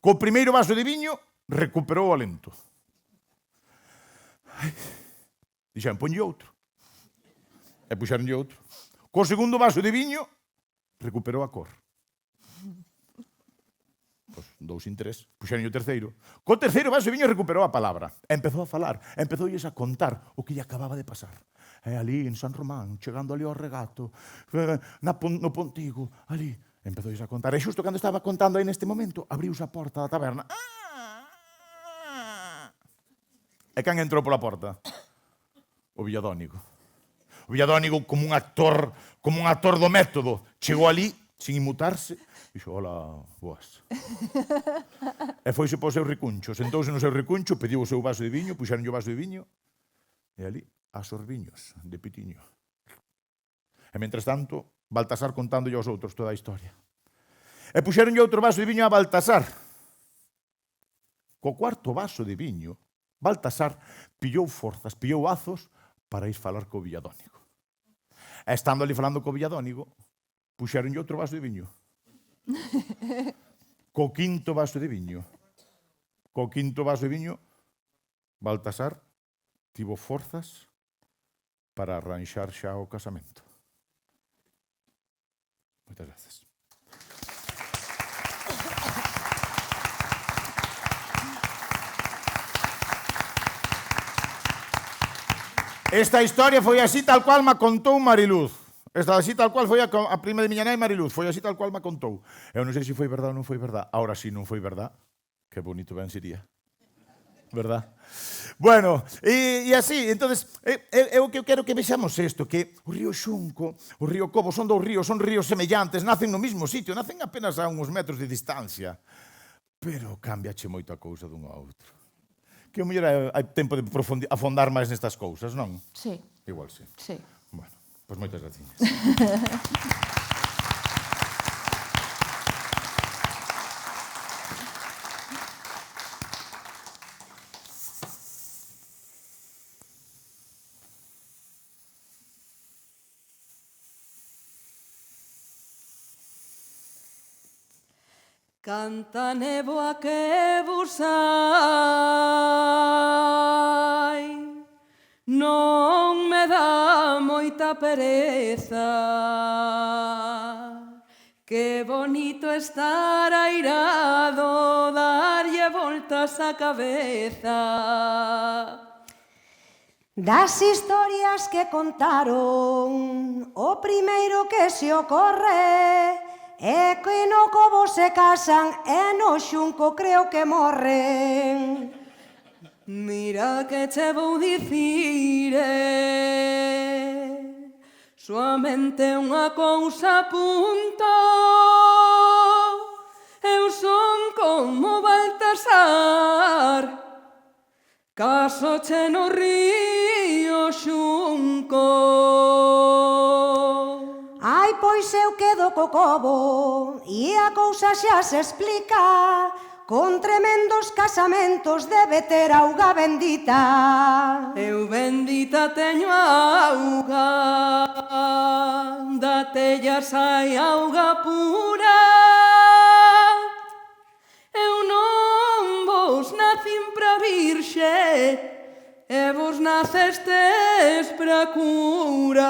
Co primeiro vaso de viño, recuperou o alento. Dixeron, ponlle outro. E puxeronlle outro. Co segundo vaso de viño, recuperou a cor. 2 sin 3, puxeronlle o terceiro. Co terceiro vaso de viño recuperou a palabra. Empezou a falar, empezoulles a contar o que lle acababa de pasar. E ali en San Román, chegando ali ao regato, no Pontigo, ali, empezoulles a contar. E xusto cando estaba contando aí neste momento, abriuse a porta da taberna. E quen entrou pola porta? O Villadónigo. O Villadónigo como un actor do método, chegou ali, sin inmutarse, dixo, hola, boas. E foise para o seu ricuncho, sentouse no seu ricuncho, pediu o seu vaso de viño, puxeronlle o vaso de viño, e ali, a sorbiños de pitiño. E, mentres tanto, Baltasar contándolle aos outros toda a historia. E puxeronlle outro vaso de viño a Baltasar. Co cuarto vaso de viño, Baltasar pillou forzas, pillou azos para ir falar co Villadónigo. E estando ali falando co Villadónigo, puxeronlle outro vaso de viño. Co quinto vaso de viño, Baltasar tivo forzas para arranxar xa o casamento. Moitas gracias. Esta historia foi así tal cual me contou Mariluz. Esta así tal cual foi a prima de miña nai Mariluz. Foi así tal cual me contou. Eu non sei se foi verdade ou non foi verdade. Ahora si non foi verdade. Que bonito ben sería. Verdad? Bueno, e así, entonces, eu que quero que vexamos isto, que o río Xunco, o río Cobo son dous ríos, son ríos semellantes, nacen no mesmo sitio, nacen apenas a uns metros de distancia. Pero cámbiache moito a cousa dun ao outro. que o mellor hai tempo de afondar máis nestas cousas, non? Sí, Igual sí. sí. Bueno, pois moitas gracias. Canta néboa que vos hai, non me dá moita pereza. Que bonito estar airado, darlle voltas á cabeza. Das historias que contaron, o primeiro que se ocorre é que no cobo se casan e no xunco creo que morren. Mira que che vou dicir, soamente unha cousa apunto. Eu son como Baltasar, caso che no río xunco. Ai, pois eu quedo co cobo e a cousa xa se explica. Con tremendos casamentos debe ter auga bendita. Eu bendita teño auga, da tella sai auga pura. Eu non vos nacín pra virxe, e vos nacestes pra curas.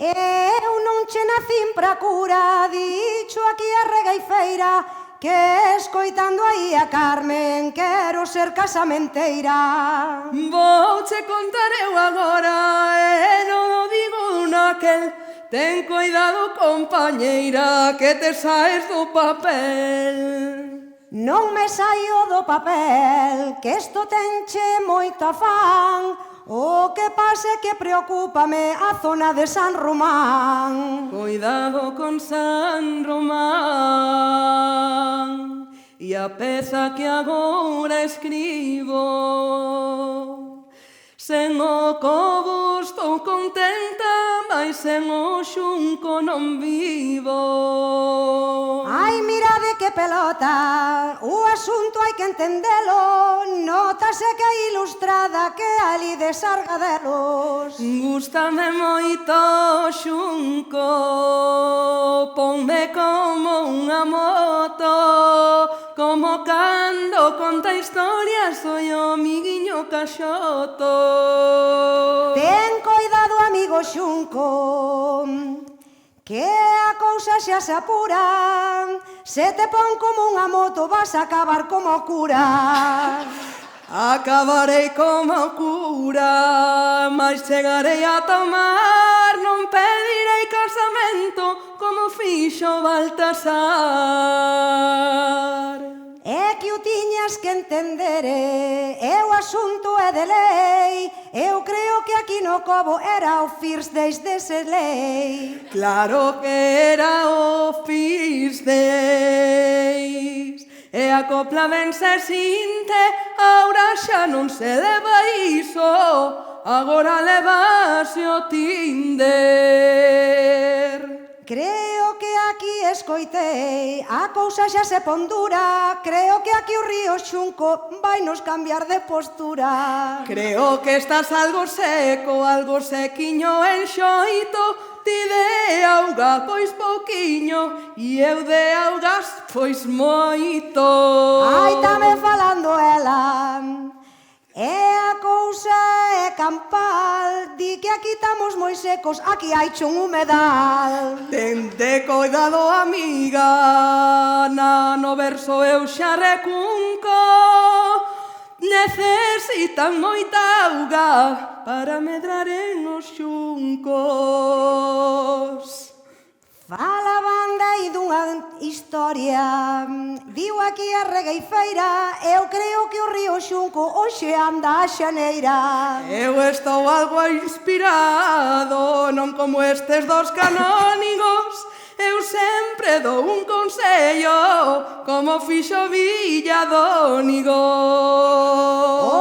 Eu non che nacín pra cura, dicho aquí a regaifeira, que escoitando aí a Carmen quero ser casamenteira. Vouche contar eu agora, e non o digo naquel. Ten cuidado, compañeira, que te saes do papel. Non me saio do papel, que isto tenche moito afán. O que pase que preocúpame a zona de San Román. Cuidado con San Román e a peza que agora escribo. Sen o cobo estou contenta, mas sen o xunco non vivo. Ai, mirade que pelota, o asunto hai que entendelo. Notase que é ilustrada que ali de Sargadelos. Gústame moito o xunco, ponme como unha moto. Como cando conta historias, soy o amiguiño Caxoto. Ten coidado, amigo xunco, que a cousa xa se apura. Se te pon como unha moto vas a acabar como cura. Acabarei como cura, mas chegarei a tomar. Non pedirei casamento como fixo Baltasar. É que o tiñas que entender, o asunto é de lei. Eu creo que aquí no cobo era o First Days dese lei. Claro que era o First Days. E a copla ben se sinte, ahora xa non se leva iso, agora levase o Tinder. Creo que aquí escoitei, a cousa xa se pon dura. Creo que aquí o río Xunco vai nos cambiar de postura. Creo que estás algo seco, algo sequiño en xoito. Ti de auga, pois pouquiño, e eu de augas, pois moito. Ai, tame falando ela. E a cousa é campal. Di que aquí estamos moi secos, aquí hai un humedal. Tente coidado, amiga, no verso eu xa recunco. Necesitan moita auga para medrar en os xuncos. Fala banda aí dunha historia. Diu aquí a regaifeira, eu creo que o río Xunco hoxe anda a xaneira. Eu estou algo inspirado, non como estes dos canónigos. eu sempre dou un consello, como fixo Villadónigo.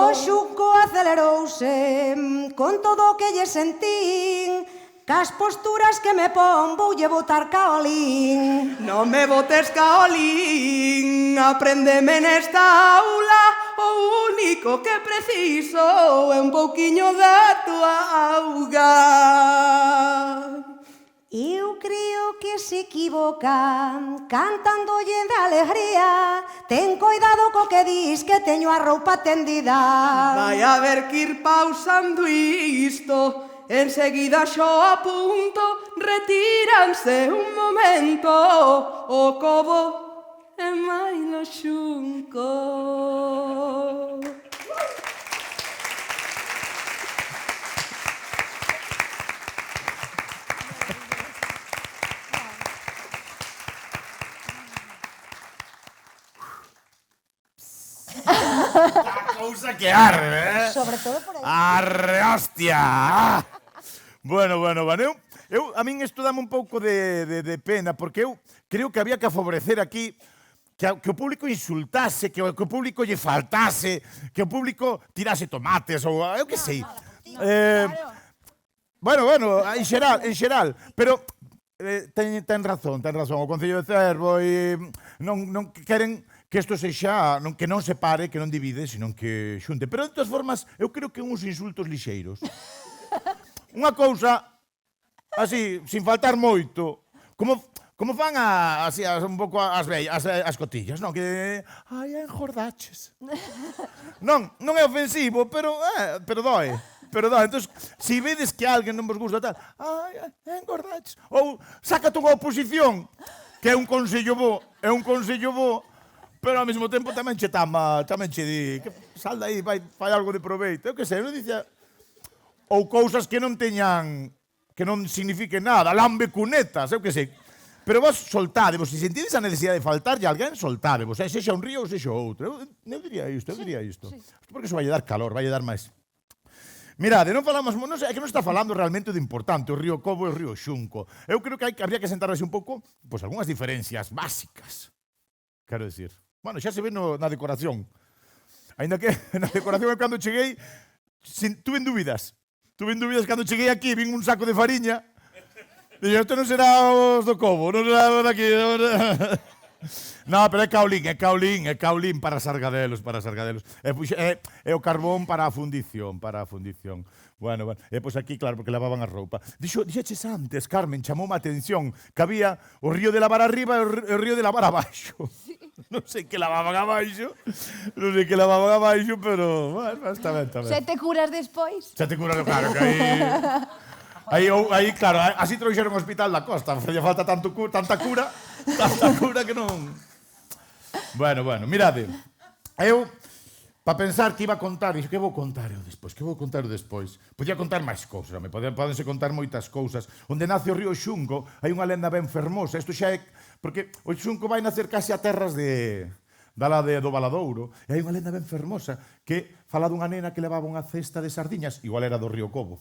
O xunco acelerouse con todo o que lle sentín, cas posturas que me pon voulle botar caolín. Non me botes caolín, apréndeme nesta aula, o único que preciso é un pouquiño da tua auga. Eu creo que se equivocan cantándolle de alegría. Ten coidado co que dis que teño a roupa tendida. Vai haber que ir pausando isto, enseguida xo a punto, retíranse un momento, o cobo e mailo xunco. A cousa que arde, Sobre todo por aí. Arre, hostia! Bueno. A min isto dame un pouco de pena, porque eu creo que había que favorecer aquí que o público insultase, que o público lle faltase, que o público tirase tomates, ou eu que sei. Bueno, en xeral, pero ten razón, o Concello de Cervo non queren que isto sexa, que non se pare, que non divide, sino que xunte. Pero, de todas formas, eu creo que uns insultos lixeiros. Unha cousa, así, sin faltar moito, como fan así, un pouco as cotillas, non? Que, ai, engordaches. Non é ofensivo, pero doe. Entón, se vedes que alguén non vos gusta tal, ai, engordaches. Ou, sácate unha oposición, que é un consello bo, pero ao mesmo tempo tamén che tama, tamén che di, que sal dai, fai algo de proveito. Eu que sei, non dicía... Ou cousas que non teñan, que non signifiquen nada, lambe cunetas, eu que sei. Pero vos soltadevos, se sentides a necesidade de faltarlle a alguén, soltadevos, sexa un río ou sexa outro. Eu diría isto. Porque iso vai dar calor, vai dar máis. Mirade, non falamos, non sei, é que non está falando realmente de importante, o río Cobo e o río Xunco. Eu creo que habría que sentarse un pouco, pois algunhas diferencias básicas. Quero dicir, bueno, xa se ve na decoración. Ainda que na decoración cando cheguei, tuve dúbidas. Cando cheguei aquí, vin un saco de fariña. Dixo, isto non será os do Cobo, non será os daqui. No, pero é caolín para sargadelos. É o carbón para a fundición. Bueno. E pois aquí, claro, porque lavaban a roupa. Dixeches antes, Carmen, chamoume a atención que había o río de lavar arriba e o río de lavar abaixo. Non sei que lavaban abaixo, pero, bueno, está ben. Se te curas despois? Claro, que aí, claro, así trouxeron o Hospital da Costa. Lle falta tanta cura que non... Bueno, mirade, eu, para pensar que iba a contar, dixo, que vou contar eu despois? Podía contar máis cousas, podense contar moitas cousas. Onde nace o río Xunco, hai unha lenda ben fermosa, isto xa é... Porque o Xunco vai nacer case a terras do Valadouro, e hai unha lenda ben fermosa que fala dunha nena que levaba unha cesta de sardiñas, igual era do río Cobo.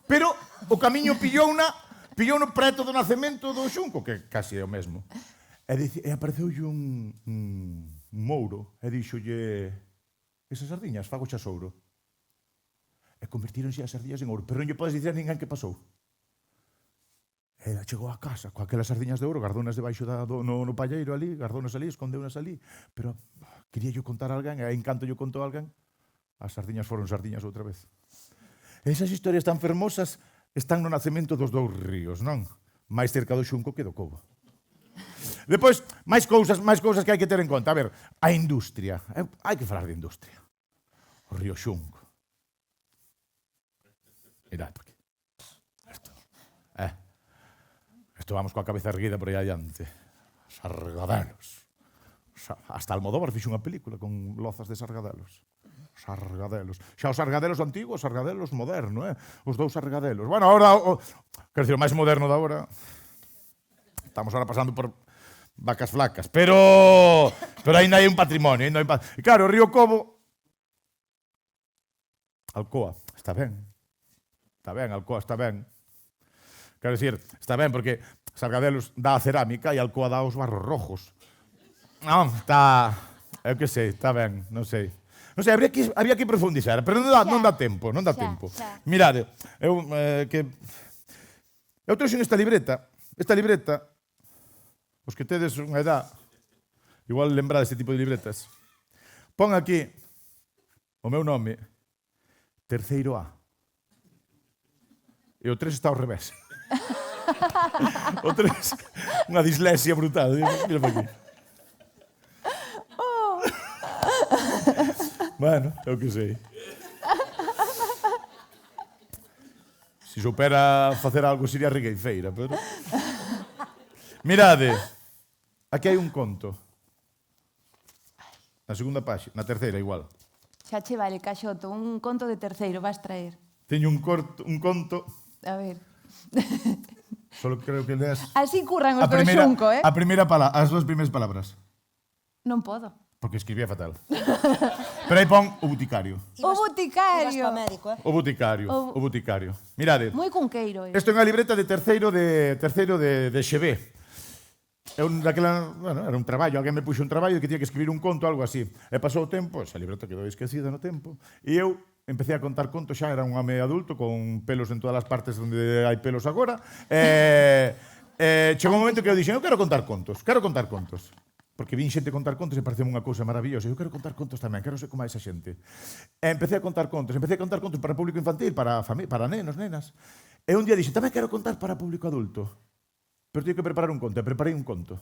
Pero o camiño pillou preto do nacemento do Xunco, que casi é o mesmo. E apareceulle un mouro e dixolle, esas sardiñas fago xa ouro. E convertíronse as sardiñas en ouro, pero non lle podes dicir a ninguén que pasou. Ela chegou a casa coa aquelas sardiñas de ouro, gardounas debaixo no palleiro ali, gardounas ali, escondeunas ali, pero quería yo contar a alguén, e en canto yo contou a alguén, as sardiñas foron sardiñas outra vez. Esas historias tan fermosas están no nacemento dos dous ríos, non? Máis cerca do Xunco que do Cobo. Depois, máis cousas que hai que ter en conta. A ver, a industria. Hai que falar de industria. O río Xunco. Mirad, porque... Isto vamos coa cabeza erguida por aí adiante. Sargadelos. Hasta Almodóvar fixo unha película con lozas de sargadelos. Sargadelos. Xa os sargadelos antigos, os sargadelos moderno, Os dous sargadelos. Bueno, ahora, quero dicir, o máis moderno da hora... Estamos ahora pasando por vacas flacas, pero ainda hai un patrimonio. E claro, o río Cobo... Alcoa, está ben. Alcoa está ben. Quero dicir, está ben, porque Sargadelos dá a cerámica e Alcoa dá os barros rojos. Non, está... Eu que sei, está ben, non sei. Non sei, habría que profundizar, pero non dá tempo, non dá tempo. Mirade, eu trouxen esta libreta, os que tedes unha edad, igual lembrade este tipo de libretas, pon aquí o meu nome, terceiro A. E o 3 está ao revés. O 3, unha dislexia brutal. Mira para aquí. Bueno, eu que sei. Se soupera facer algo sería regueifeira, pero... Mirade, aquí hai un conto. Na segunda página, na terceira igual. Xa che vale, Caxoto, un conto de terceiro vas traer. Teño un conto, A ver. solo creo que leas... Así curran os do xunco, a primeira as dúas primeiras palabras, Non podo. porque escribía fatal. Pero aí pon o boticario. O boticario. Ibas pa médico, O boticario. Mirade, Moi cunqueiro. isto é unha libreta de terceiro de XB. Era un traballo, alguén me puxo un traballo que tiña que escribir un conto, algo así. E pasou o tempo, esa libreta quedou esquecida no tempo, e eu empecé a contar contos, xa era un home adulto con pelos en todas as partes onde hai pelos agora. Chegou un momento que eu dixen, eu quero contar contos. Porque vin xente contar contos e pareceu unha cousa maravillosa. Eu quero contar contos tamén, quero ser como esa xente. E empecé a contar contos para público infantil, para nenos, nenas. E un día dixen, tamén quero contar para público adulto. Pero teño que preparar un conto, e preparei un conto.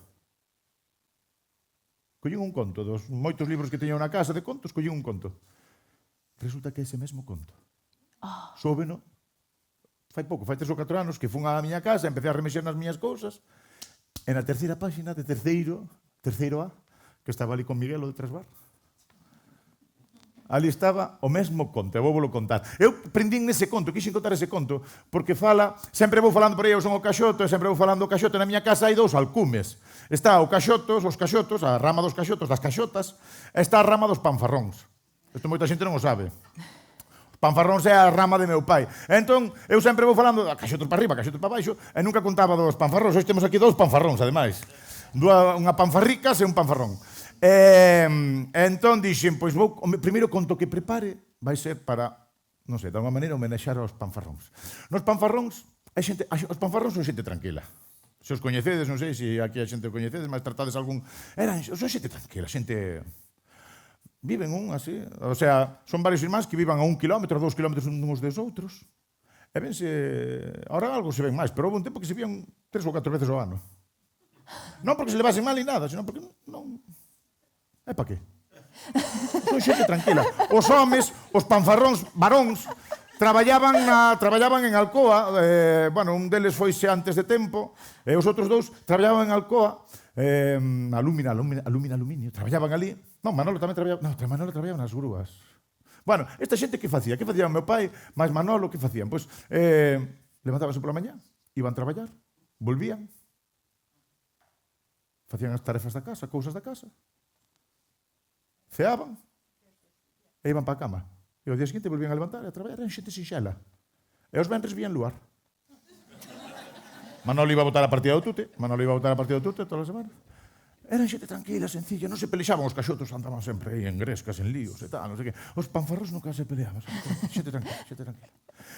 Collín un conto, dos moitos libros que teño na casa de contos, collín un conto. Resulta que ese mesmo conto. Sóbeno, fai 3 ou 4 anos que fun á miña casa, empecé a remexer nas miñas cousas, e na terceira página de terceiro A, que estaba ali con Miguel, o de Trasbar. Ali estaba o mesmo conto, eu vou contar. Eu prendín nese conto, quixen contar ese conto, porque sempre vou falando por aí, eu son o Caxoto, e sempre vou falando o Caxoto, na miña casa hai 2 alcumes. Está o Caxotos, os Caxotos, a rama dos Caxotos, das Caxotas, e está a rama dos Panfarróns. Isto moita xente non o sabe. Panfarróns é a rama de meu pai. Entón, eu sempre vou falando Caxotos para arriba, Caxotos para baixo, e nunca contaba dos Panfarróns. Hoxe temos aquí 2 Panfarróns, ademais. Unha panfarricas e un panfarrón. Entón dixen, pois o primeiro conto que prepare vai ser para, non sei, de alguma maneira homenaxar aos panfarróns. Nos panfarróns, os panfarróns son xente tranquila. Se os coñecedes, non sei se aquí a xente o coñecedes, mas tratades algún... Son xente tranquila, xente... Viven así, o sea, son varios irmáns que vivan a 1 kilómetro, 2 kilómetros uns dos outros. E vense... Ahora algo se ven máis, pero houve un tempo que se vían 3 ou 4 veces ao ano. Non porque se levasen mal ni nada, senón porque non... É pa qué? Son xente tranquila. Os homes, os panfarróns, varóns, traballaban en Alcoa, un deles foise antes de tempo, e os outros 2 traballaban en Alcoa, aluminio, traballaban ali. Non, Manolo tamén traballaba, Manolo traballaba nas grúas. Bueno, esta xente que facía? Que facía o meu pai, máis Manolo, que facían? Pois, levantábanse pola mañá, iban traballar, volvían, facían as tarefas da casa, cousas da casa, ceaban e iban para a cama. E ao día seguinte volvían a levantar e a traballar, eran xente sinxela. E os venres vían luar. Manolo iba a botar a partida do tute todas as semanas. Eran xente tranquila, sencilla, non se pelexaban, os Caxotos andaban sempre aí en grescas, en líos e tal, non sei que. Os panfarróns nunca se peleaban, xente tranquila.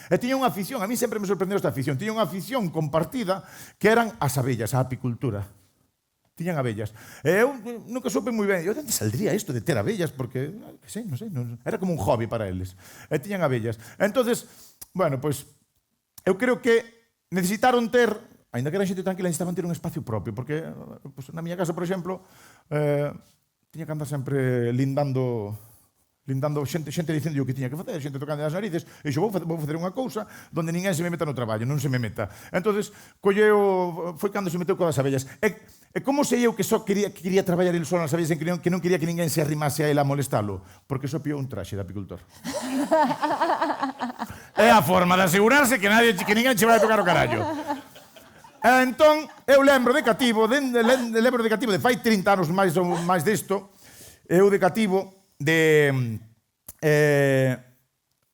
E tiña unha afición, a mí sempre me sorprendeu esta afición, tiña unha afición compartida que eran as abellas, a apicultura. Tiñan abellas. E eu nunca supe moi ben. Eu onde saldría isto de ter abellas? Porque, non sei, era como un hobby para eles. E tiñan abellas. Entonces, pois, eu creo que necesitaron ter, ainda que era xente tranquila, necesitaban ter un espacio propio, porque na miña casa, por exemplo, tiña que andar sempre lindando xente dicendo o que tiña que facer, xente tocando as narices, e xo vou facer unha cousa onde ninguén se me meta no traballo, non se me meta. Entonces, foi cando se meteu coas abellas. E como sei eu que só quería traballar el só nas abellas, que non quería que ninguén se arrimase a ele a molestalo? Porque só piou un traxe de apicultor. É a forma de asegurarse que ninguén che vai a tocar o carallo. Entón, eu lembro de cativo de fai 30 anos máis disto, eu de cativo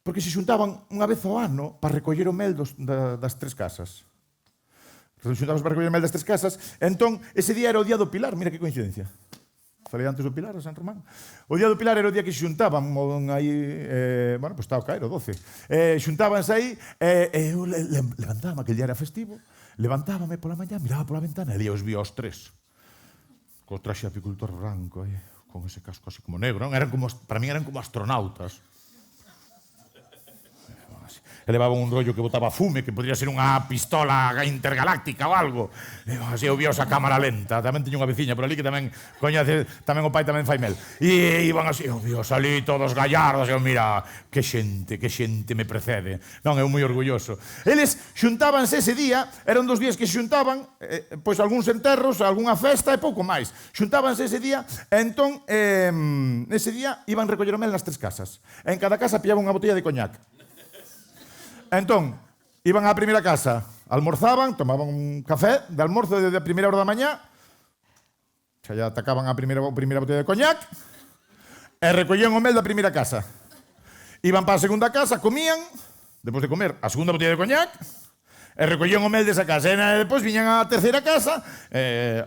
porque se xuntaban unha vez ao ano para recoller o mel das 3 casas. Xuntábamos para recoller mel das 3 casas. Entón, ese día era o día do Pilar. Mira que coincidencia. Falei antes do Pilar, a San Román. O día do Pilar era o día que se xuntaban aí, bueno, pois estaba a caer o 12. Xuntábanse aí, e eu levantábame, aquel día era festivo, levantábame pola mañá, miraba pola ventana e os vi aos 3. Co traxe de apicultor branco, aí, con ese casco así como negro, non? Para min eran como astronautas. E levaban un rollo que botaba fume, que podría ser unha pistola intergaláctica ou algo. E así eu vio a cámara lenta. Tamén teño unha veciña por ali que tamén coñece, tamén o pai tamén fai mel. E iban así, eu vio salí todos gallardos, e eu, mira, que xente me precede. Non, eu moi orgulloso. Eles xuntábanse ese día, eran 2 días que se xuntaban, pois algúns enterros, algunha festa e pouco máis. Xuntábanse ese día, e entón, ese día iban recoller o mel nas 3 casas. En cada casa pillaban unha botella de coñac. Entón, iban á primeira casa, almorzaban, tomaban un café de almorzo desde a primeira hora da mañá, xa ya atacaban a primeira botella de coñac, e recollían o mel da primeira casa. Iban para a segunda casa, comían, depois de comer a segunda botella de coñac, e recollían o mel desa casa. E depois viñan á terceira casa,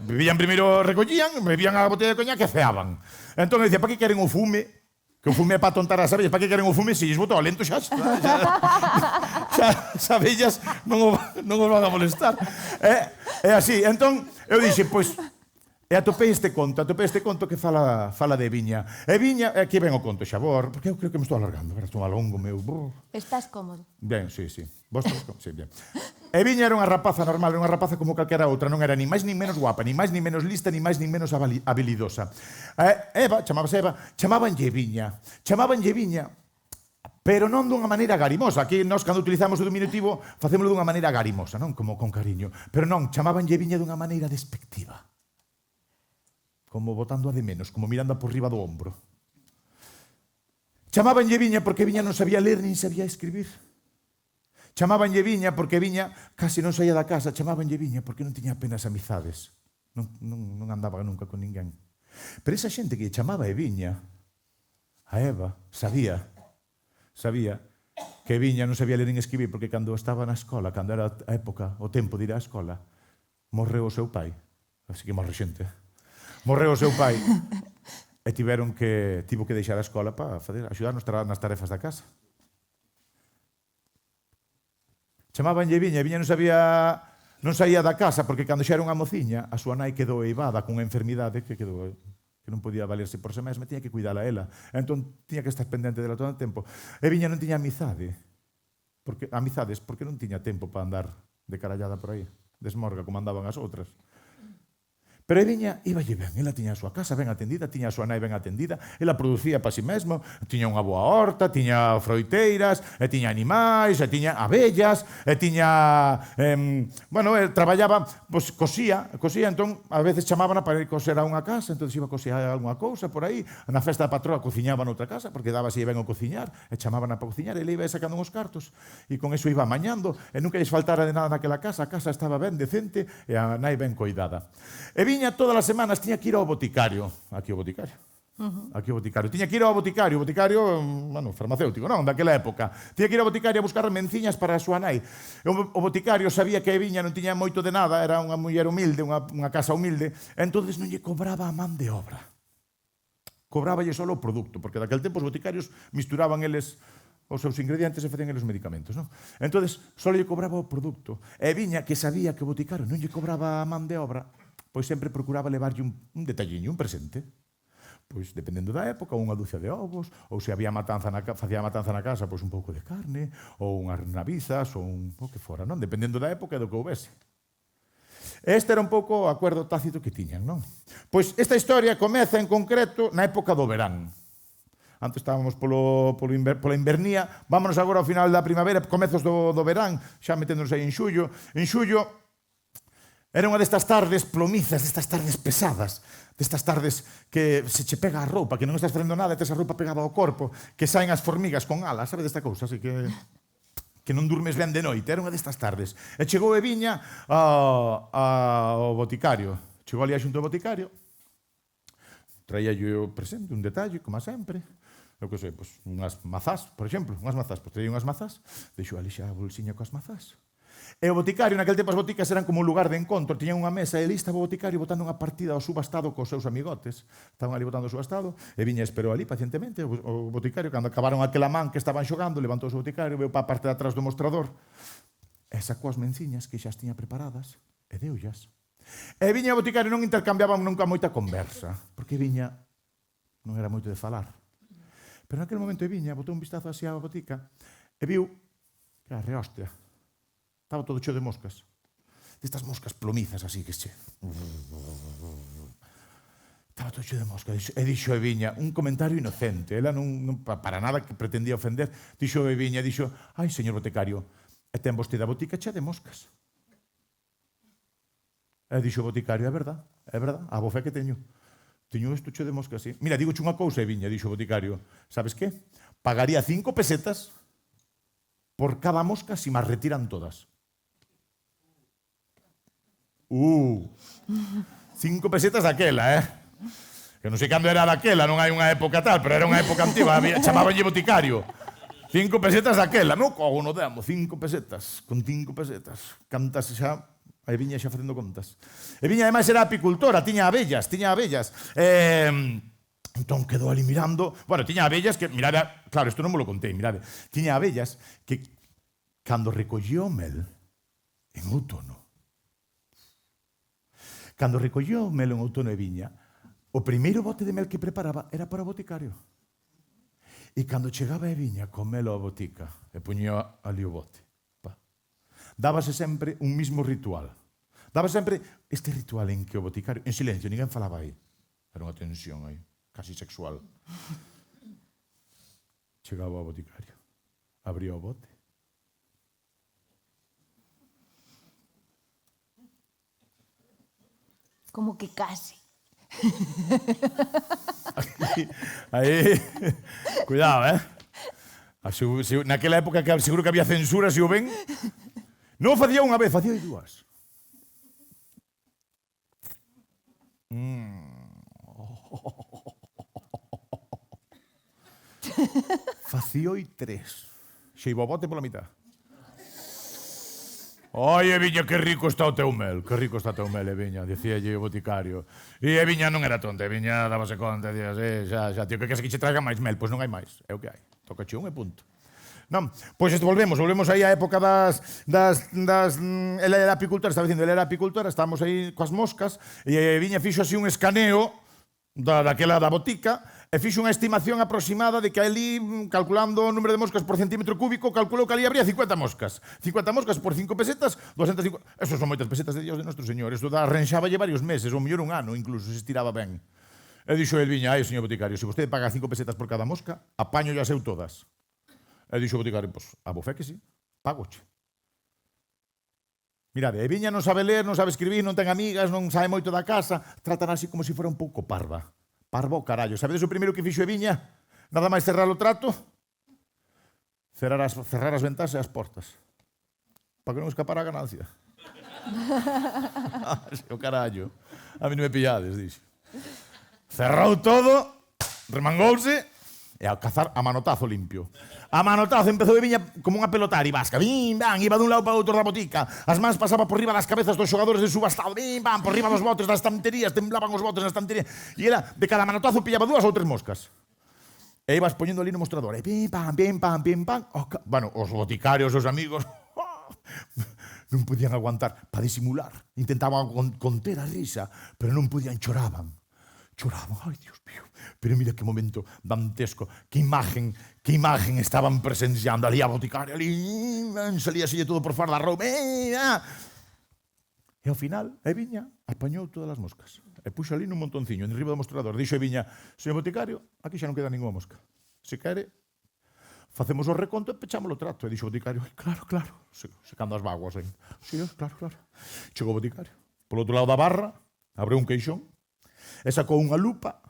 bebían primeiro, recollían, bebían a botella de coñac e ceaban. Entón, dicía, pa que queren o fume? Que o fume é para tontar as abellas. Para que queren o fume? Se lles botou a lento, xa as abellas non os van a molestar. É así. Entón, eu dixen, pois, e atopei este conto que fala de Viña. E Viña, aquí ven o conto, Xabor, porque eu creo que me estou alargando, estou alongo, meu. Estás cómodo. Ben, sí. Vos todos, sí, bien. E Viña era unha rapaza normal, era unha rapaza como calquera outra, non era ni máis ni menos guapa, ni máis ni menos lista, ni máis ni menos habilidosa. Eva, chamábase Eva, chamábanlle Viña, pero non dunha maneira garimosa. Aquí nós, cando utilizamos o diminutivo, facémoslo dunha maneira garimosa, non? Como con cariño. Pero non, chamábanlle Viña dunha maneira despectiva. Como botando a de menos, como mirando por riba do ombro. Chamábanlle Viña porque Viña non sabía ler nin sabía escribir. Chamábanlle Viña porque Viña casi non saía da casa. Chamábanlle Viña porque non tiña apenas amizades. Non andaba nunca con ninguén. Pero esa xente que chamaba Viña, a Eva, sabía que Viña non sabía ler nin escribir porque cando estaba na escola, cando era a época, o tempo de ir á escola, morreu o seu pai. Así que morre xente. Morreu o seu pai e tivo que deixar a escola para axudar nas tarefas da casa. Chamabanlle Viña, e Viña non saía da casa porque cando xa era unha mociña, a súa nai quedou eivada cunha enfermidade que non podía valerse por si mesma, tiña que cuidala ela. Entón, tiña que estar pendente dela todo o tempo. E Viña non tiña amizades porque non tiña tempo para andar de carallada por aí, desmorga como andaban as outras. Pero a Viña íballe ben, ela tiña a súa casa ben atendida, tiña a súa nai ben atendida, ela producía para si mesmo, tiña unha boa horta, tiña froiteiras, e tiña animais, e tiña abellas, e tiña... traballaba, pois cosía, entón, a veces chamábana para ir coser a unha casa, entón iba a coser algunha cousa por aí, na festa da patroa cociñaba noutra casa, porque daba así ben o cociñar, e chamábana para cociñar, e ela iba sacando uns cartos, e con eso iba amañando, e nunca lles faltara de nada naquela casa, a casa estaba ben decente, e a nai ben coidada. E Viña todas as semanas tiña que ir ao boticario. Aquí o boticario. Tiña que ir ao boticario. O boticario, farmacéutico, non? Daquela época. Tiña que ir ao boticario a buscar menciñas para a súa nai. O boticario sabía que a Viña non tiña moito de nada, era unha muller humilde, unha casa humilde, entonces non lle cobraba a man de obra. Cobraballe só o produto, porque daquel tempo os boticarios misturaban eles os seus ingredientes e facían eles os medicamentos, non? Entonces, só lle cobraba o produto. E Viña, que sabía que o boticario non lle cobraba a man de obra, pois sempre procuraba levarlle un detalliño, un presente. Pois, dependendo da época, unha dúcia de ovos, ou se facía matanza na casa, pois un pouco de carne, ou unhas navizas, ou o que fora, non? Dependendo da época e do que houvese. Este era un pouco o acordo tácito que tiñan, non? Pois esta historia comeza en concreto na época do verán. Antes estábamos pola invernía, vámonos agora ao final da primavera, comezos do verán, xa meténdonos aí en xullo. En xullo, era unha destas tardes plomizas, destas tardes pesadas, destas tardes que se che pega a roupa, que non estás facendo nada e tes a roupa pegada ao corpo, que saen as formigas con alas, sabe desta cousa? Así que non durmes ben de noite, era unha destas tardes. E chegou Viña ao boticario. Chegou ali xunto ao boticario, traíalle o presente, un detalle, como sempre. Eu que sei, pois, unhas mazás, por exemplo, unhas mazás. Pois traía unhas mazás, deixou ali xa a bolsiña coas mazás. E o boticario, naquel tempo as boticas eran como un lugar de encontro, tiñan unha mesa e ali estaba o boticario botando unha partida ao subastado cos seus amigotes. Estaban ali botando o subastado e viña esperou ali pacientemente. O boticario, cando acabaron aquela man que estaban xogando, levantou o boticario, veu para a parte de atrás do mostrador e sacou as menciñas que xa as tiña preparadas e deullas. E viña o boticario, non intercambiaban nunca moita conversa, porque viña non era moito de falar. Pero naquele momento viña, botou un vistazo así á botica e viu que a rehostia estaba todo cheo de moscas. Destas moscas plomizas así que che... Estaba todo cheo de moscas. E dixo a viña un comentario inocente. Ela non para nada que pretendía ofender. Dixo a viña, dixo, ai, señor boticario, e ten vostede a botica chea de moscas. E dixo o boticario, é verdad, a bo fe que teño. Teño isto cheo de moscas, sí. Mira, digo unha cousa, e viña, dixo o boticario, sabes que? Pagaría 5 pesetas por cada mosca si mas retiran todas. 5 pesetas daquela, Que non sei cando era daquela, non hai unha época tal, pero era unha época antiga, chamabanlle boticario. 5 pesetas daquela, non? Como no demo, 5 pesetas, con 5 pesetas. Cantas xa, aí viña xa facendo contas. E viña, ademais, era apicultora, tiña abellas. Entón quedou ali mirando, bueno, tiña abellas que, mirada, claro, isto non me lo contei, mirade, tiña abellas que, cando recollía o mel, en outono, cando recollía o mel en outono e viña, o primeiro bote de mel que preparaba era para o boticario. E cando chegaba e viña co mel á botica e poñía ali o bote, dábase sempre un mismo ritual. Daba sempre este ritual en que o boticario, en silencio, ninguén falaba aí. Era unha tensión aí, casi sexual. Chegaba o boticario, abría o bote. Como que case. Aí, cuidado, naquela época que seguro que había censura, se o ven. Non facía unha vez, facía dúas. Facía 3. Xe iba o bote pola mitad. Oi, viña, que rico está o teu mel, viña, dicíalle o boticario. E viña non era tonta, viña dábase conta, dicía, xa, tío, que che traiga máis mel, pois non hai máis, é o que hai, toca che un e punto. Non, pois volvemos aí á época ela era apicultora, estaba dicindo, ela era apicultora, estábamos aí coas moscas, e viña fixo así un escaneo daquela da botica, e fixo unha estimación aproximada de que ali, calculando o número de moscas por centímetro cúbico, calculou que ali habría 50 moscas. 50 moscas por 5 pesetas, 250... Eso son moitas pesetas de Dios de Nuestro Señor. Isto arrenxáballe varios meses, ou mellor un ano, incluso, se estiraba ben. E dixo el viña, ai, señor boticario, se vostede paga 5 pesetas por cada mosca, apaño ya seu todas. E dixo o boticario, pois, a bo fe que sí, pagoche. Mirade, e viña non sabe ler, non sabe escribir, non ten amigas, non sabe moito da casa, tratan así como se fora un pouco parva. Parva o carallo. Sabedes o primeiro que fixo e viña? Nada máis cerrar o trato? Cerrar as ventas e as portas. Para que non escapara a ganancia. O carallo. A mí non me pillades, dixo. Cerrou todo, remangouse e ao cazar a manotazo limpio. A manotazo empezou e viña como unha pelota aribasca. Bim, bam, iba dun lado para outro da botica. As mans pasaba por riba das cabezas dos xogadores de subastado. Bim, bam, por riba dos botes das estanterías. Temblaban os botes na estantería. E era, de cada manotazo pillaba 2 ou 3 moscas. E ibas poñendo ali no mostrador. E bim, pam, bim, pam, bim, pam. Bueno, os boticarios, os amigos, non podían aguantar para disimular. Intentaban conter a risa, pero non podían, choraban. Ai, Dios mío. Pero mira que momento dantesco, que imagen estaban presenciando ali a boticaria, ali, salíaselle todo por fora da roupa. E ao final, viña, apañou todas as moscas. E puxo ali nun montonciño, en riba do mostrador. Dixo viña, señor boticario, aquí xa non queda ninguna mosca. Se quere, facemos o reconto e pechamos o trato. E dixo o boticario, claro, secando as vaguas. Sí, claro. Chegou o boticario. Polo outro lado da barra, abriu un queixón, e sacou unha lupa,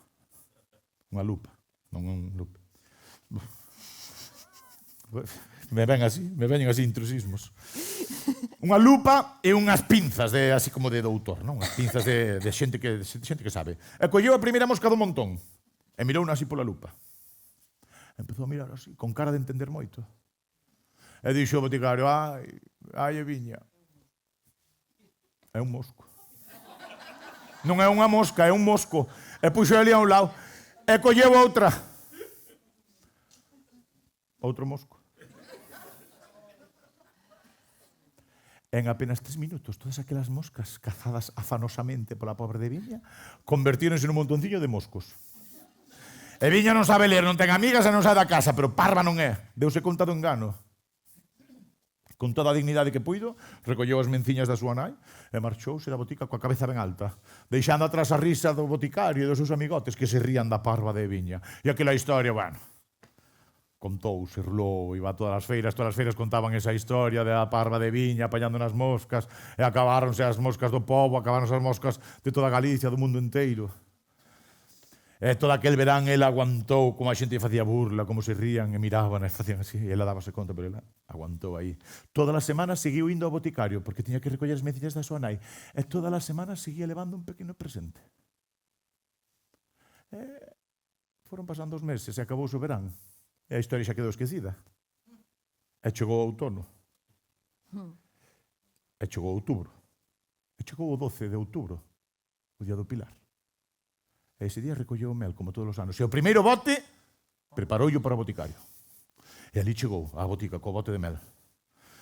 non un lupa. Me veñen así intrusismos. Unha lupa e unhas pinzas, así como de doutor, non? Unhas pinzas de xente que sabe. E colleu a primeira mosca do montón, e mirou así pola lupa. Empezou a mirar así, con cara de entender moito. E dixo o boticario, ai, Eviña, é un mosco. Non é unha mosca, é un mosco. E puxo ali a un lado. E colleu outra. Outro mosco. En apenas 3 minutos, todas aquelas moscas cazadas afanosamente pola pobre de Viña convertíronse nun montoncillo de moscos. E Viña non sabe ler, non ten amigas e non sabe da casa, pero parva non é. Deuse conta do engano. Con toda a dignidade que puido, recolleu as menciñas da súa nai e marchouse da botica coa cabeza ben alta, deixando atrás a risa do boticario e dos seus amigotes que se rían da parva de Viña. E aquela historia, bueno, contouse, rulou, iba a todas as feiras contaban esa historia da parva de Viña apañando nas moscas, e acabáronse as moscas do pobo, acabáronse as moscas de toda Galicia, do mundo inteiro. E todo aquel verán ela aguantou, como a xente facía burla, como se rían e miraban e facían así, e ela dábase conta, pero ela aguantou aí. Todas as semanas seguiu indo ao boticario, porque tiña que recoller as menciñas da súa nai, e todas as semanas seguía levando un pequeno presente. E foron pasando os meses, e acabou o verán, e a historia xa quedou esquecida. E chegou o outono. E chegou outubro. E chegou o 12 de outubro, o día do Pilar. E ese día recolleu o mel, como todos os anos. E o primeiro bote, preparoullo para o boticario. E ali chegou a botica co bote de mel.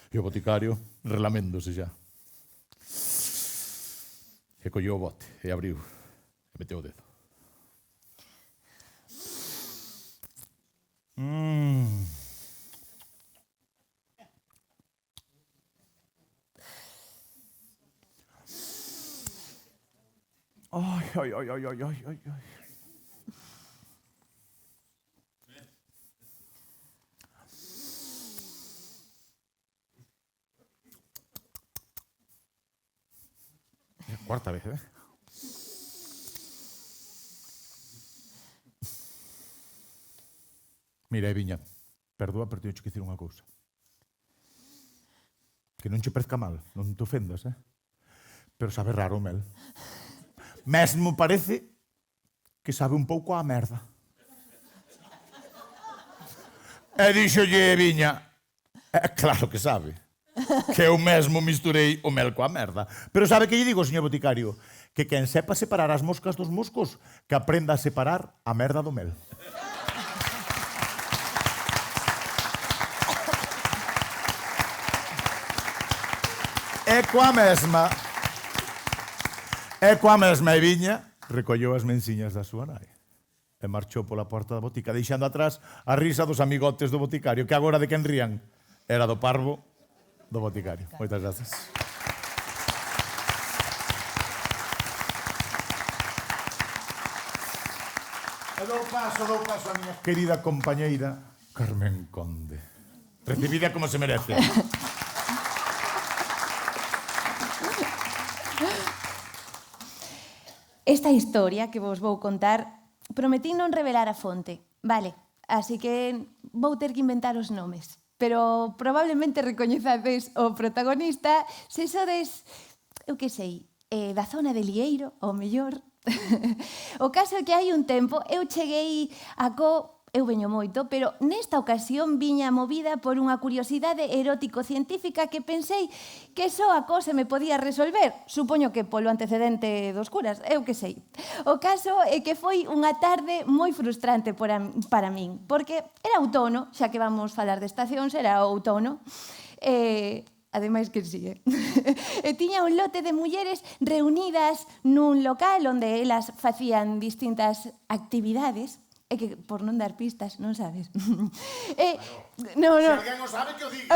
E o boticario, relaméndose xa. E colleu o bote, e abriu, e meteu o dedo. Ai. É a cuarta vez, Mira, Viña, perdoa, pero teño que dicir unha cousa. Que non che parezca mal, non te ofendas, pero sabe raro o mel. Mesmo parece que sabe un pouco a merda. E díxolle Viña, claro que sabe, que eu mesmo misturei o mel coa merda. Pero sabe que lle digo, señor boticario? Que quen sepa separar as moscas dos moscos, que aprenda a separar a merda do mel. E coa mesma Viña recolleu as menciñas da súa nai e marchou pola porta da botica, deixando atrás a risa dos amigotes do boticario, que agora de quen rían era do parvo do boticario. Moitas grazas. E dou paso a miña querida compañeira Carmen Conde. Recibida como se merece. Esta historia que vos vou contar prometí non revelar a fonte, vale, así que vou ter que inventar os nomes, pero probablemente recoñezades o protagonista se sodes, eu que sei, da zona de Lieiro, ou mellor. O caso é que hai un tempo eu cheguei a eu veño moito, pero nesta ocasión viña movida por unha curiosidade erótico-científica que pensei que só a se me podía resolver. Supoño que polo antecedente dos curas, eu que sei. O caso é que foi unha tarde moi frustrante para min, porque era outono, xa que vamos falar de estacións, era outono, ademais que sí, e tiña un lote de mulleres reunidas nun local onde elas facían distintas actividades. É que, por non dar pistas, non sabes. Se alguén o sabe, que o diga.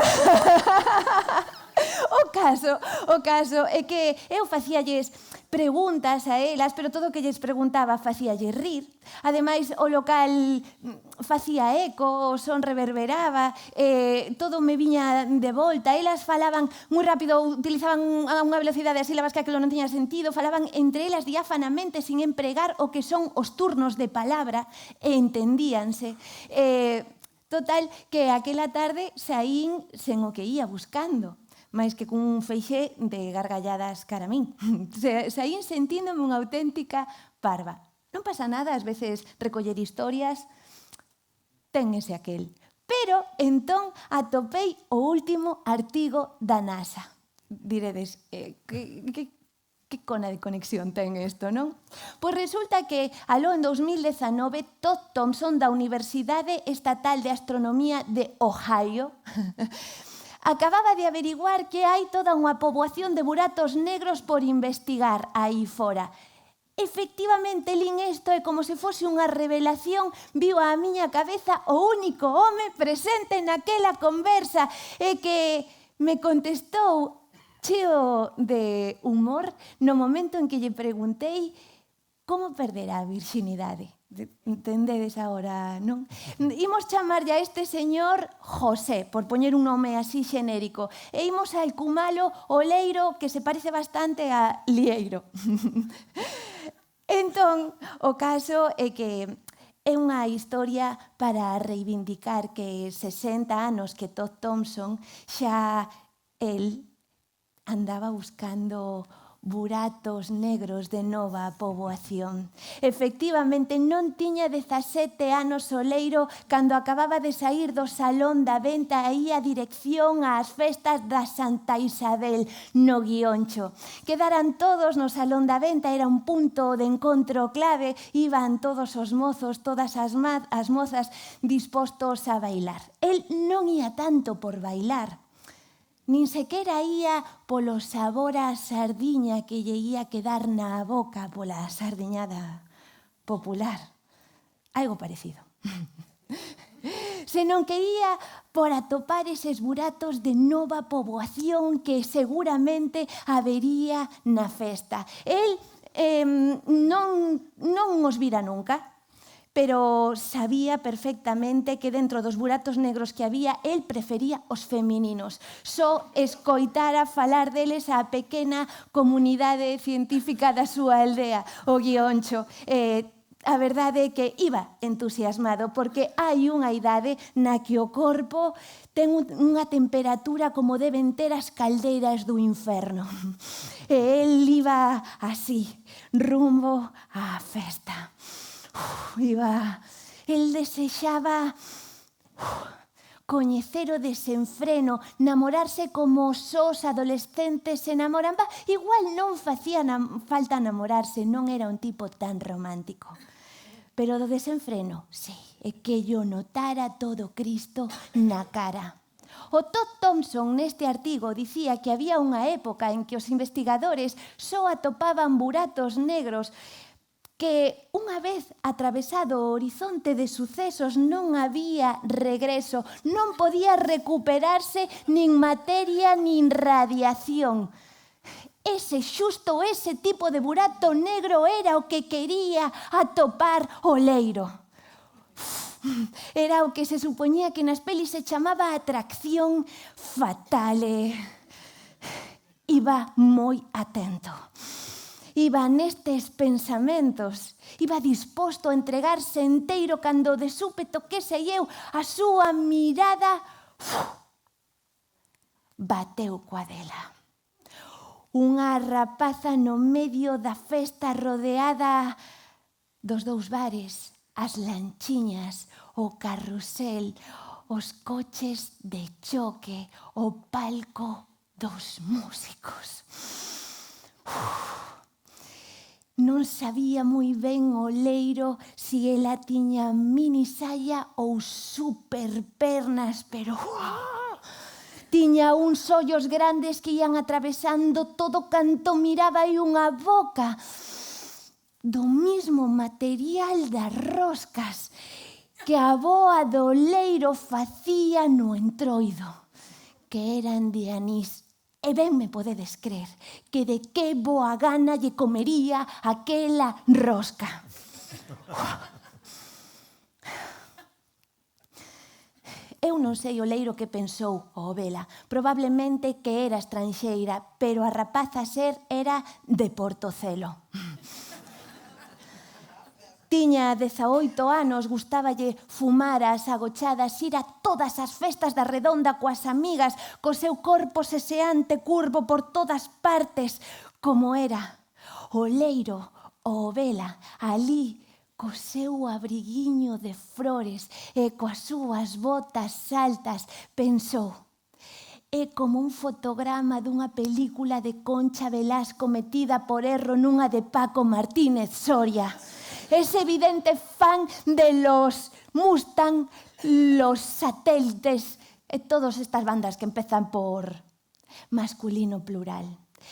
O caso é que eu facíalles preguntas a elas, pero todo o que lles preguntaba facíalles rir. Ademais, o local facía eco, o son reverberaba, todo me viña de volta. Elas falaban moi rápido, utilizaban unha velocidade de sílabas que aquilo non tiña sentido, falaban entre elas diáfanamente, sin empregar o que son os turnos de palabra, e entendíanse. Total, que aquela tarde saín sen o que ia buscando, máis que cun feixe de gargalladas cara a min. Saín sentíndome unha auténtica parva. Non pasa nada, ás veces, recoller historias ten ese aquel. Pero entón atopei o último artigo da NASA. Diredes, que cona de conexión ten isto, non? Pois resulta que aló en 2019 Todd Thompson da Universidade Estatal de Astronomía de Ohio acababa de averiguar que hai toda unha poboación de buratos negros por investigar aí fora. Efectivamente, lin isto e como se fose unha revelación, viu á miña cabeza o único home presente naquela conversa e que me contestou cheo de humor no momento en que lle preguntei como perder a virxinidade. Entendedes agora, non? Imos chamarlle a este señor José, por poñer un nome así xenérico, e imos a alcumalo o leiro que se parece bastante a Lieiro. Entón, o caso é que é unha historia para reivindicar que 60 anos que Todd Thompson xa el andaba buscando buratos negros de nova poboación. Efectivamente, non tiña 17 anos o leiro cando acababa de saír do Salón da Venta e ia dirección ás festas da Santa Isabel no Guioncho. Quedaran todos no Salón da Venta, era un punto de encontro clave, iban todos os mozos, todas as mozas dispostos a bailar. El non ia tanto por bailar, nin sequera ía polo sabor a sardiña que lle ía quedar na boca pola sardiñada popular. Algo parecido. Senón que ía por atopar eses buratos de nova poboación que seguramente habería na festa. El non os vira nunca, pero sabía perfectamente que dentro dos buratos negros que había, el prefería os femininos. Só escoitara falar deles a pequena comunidade científica da súa aldea, o Guioncho. A verdade é que iba entusiasmado, porque hai unha idade na que o corpo ten unha temperatura como deben ter as caldeiras do inferno. E el iba así, rumbo á festa. El desexaba coñecer o desenfreno, namorarse como os adolescentes se namoran. Igual non facía falta namorarse, non era un tipo tan romántico. Pero do desenfreno, sí, é que yo notara todo Cristo na cara. O Todd Thompson neste artigo dicía que había unha época en que os investigadores só atopaban buratos negros que unha vez atravesado o horizonte de sucesos non había regreso, non podía recuperarse nin materia nin radiación. Xusto ese tipo de burato negro era o que quería atopar o leiro. Era o que se supoñía que nas pelis se chamaba atracción fatale. Iba moi atento. Iba nestes pensamentos, iba disposto a entregarse enteiro cando de súpeto que sei eu, a súa mirada bateu coa dela. Unha rapaza no medio da festa rodeada dos dous bares, as lanchiñas, o carrusel, os coches de choque, o palco dos músicos. Non sabía moi ben o leiro si ela tiña mini saia ou super pernas, pero tiña uns ollos grandes que ian atravesando todo canto miraba e unha boca do mismo material das roscas que a avoa do leiro facía no entroido, que eran de anís. E ben me podedes crer que de que boa gana lle comería aquela rosca. Eu non sei o leiro que pensou o vela. Probablemente que era estranxeira, pero a rapaza ser era de Portocelo. Tiña 18 anos, gustáballe fumar as agochadas, ir a todas as festas da redonda coas amigas, co seu corpo seseante curvo por todas partes, como era o leiro, o vela, ali, co seu abriguiño de flores e coas súas botas altas, pensou: é como un fotograma dunha película de Concha Velasco metida por erro nunha de Paco Martínez Soria. Es evidente fan de los Mustang, los Satélites e todas estas bandas que empezan por masculino plural.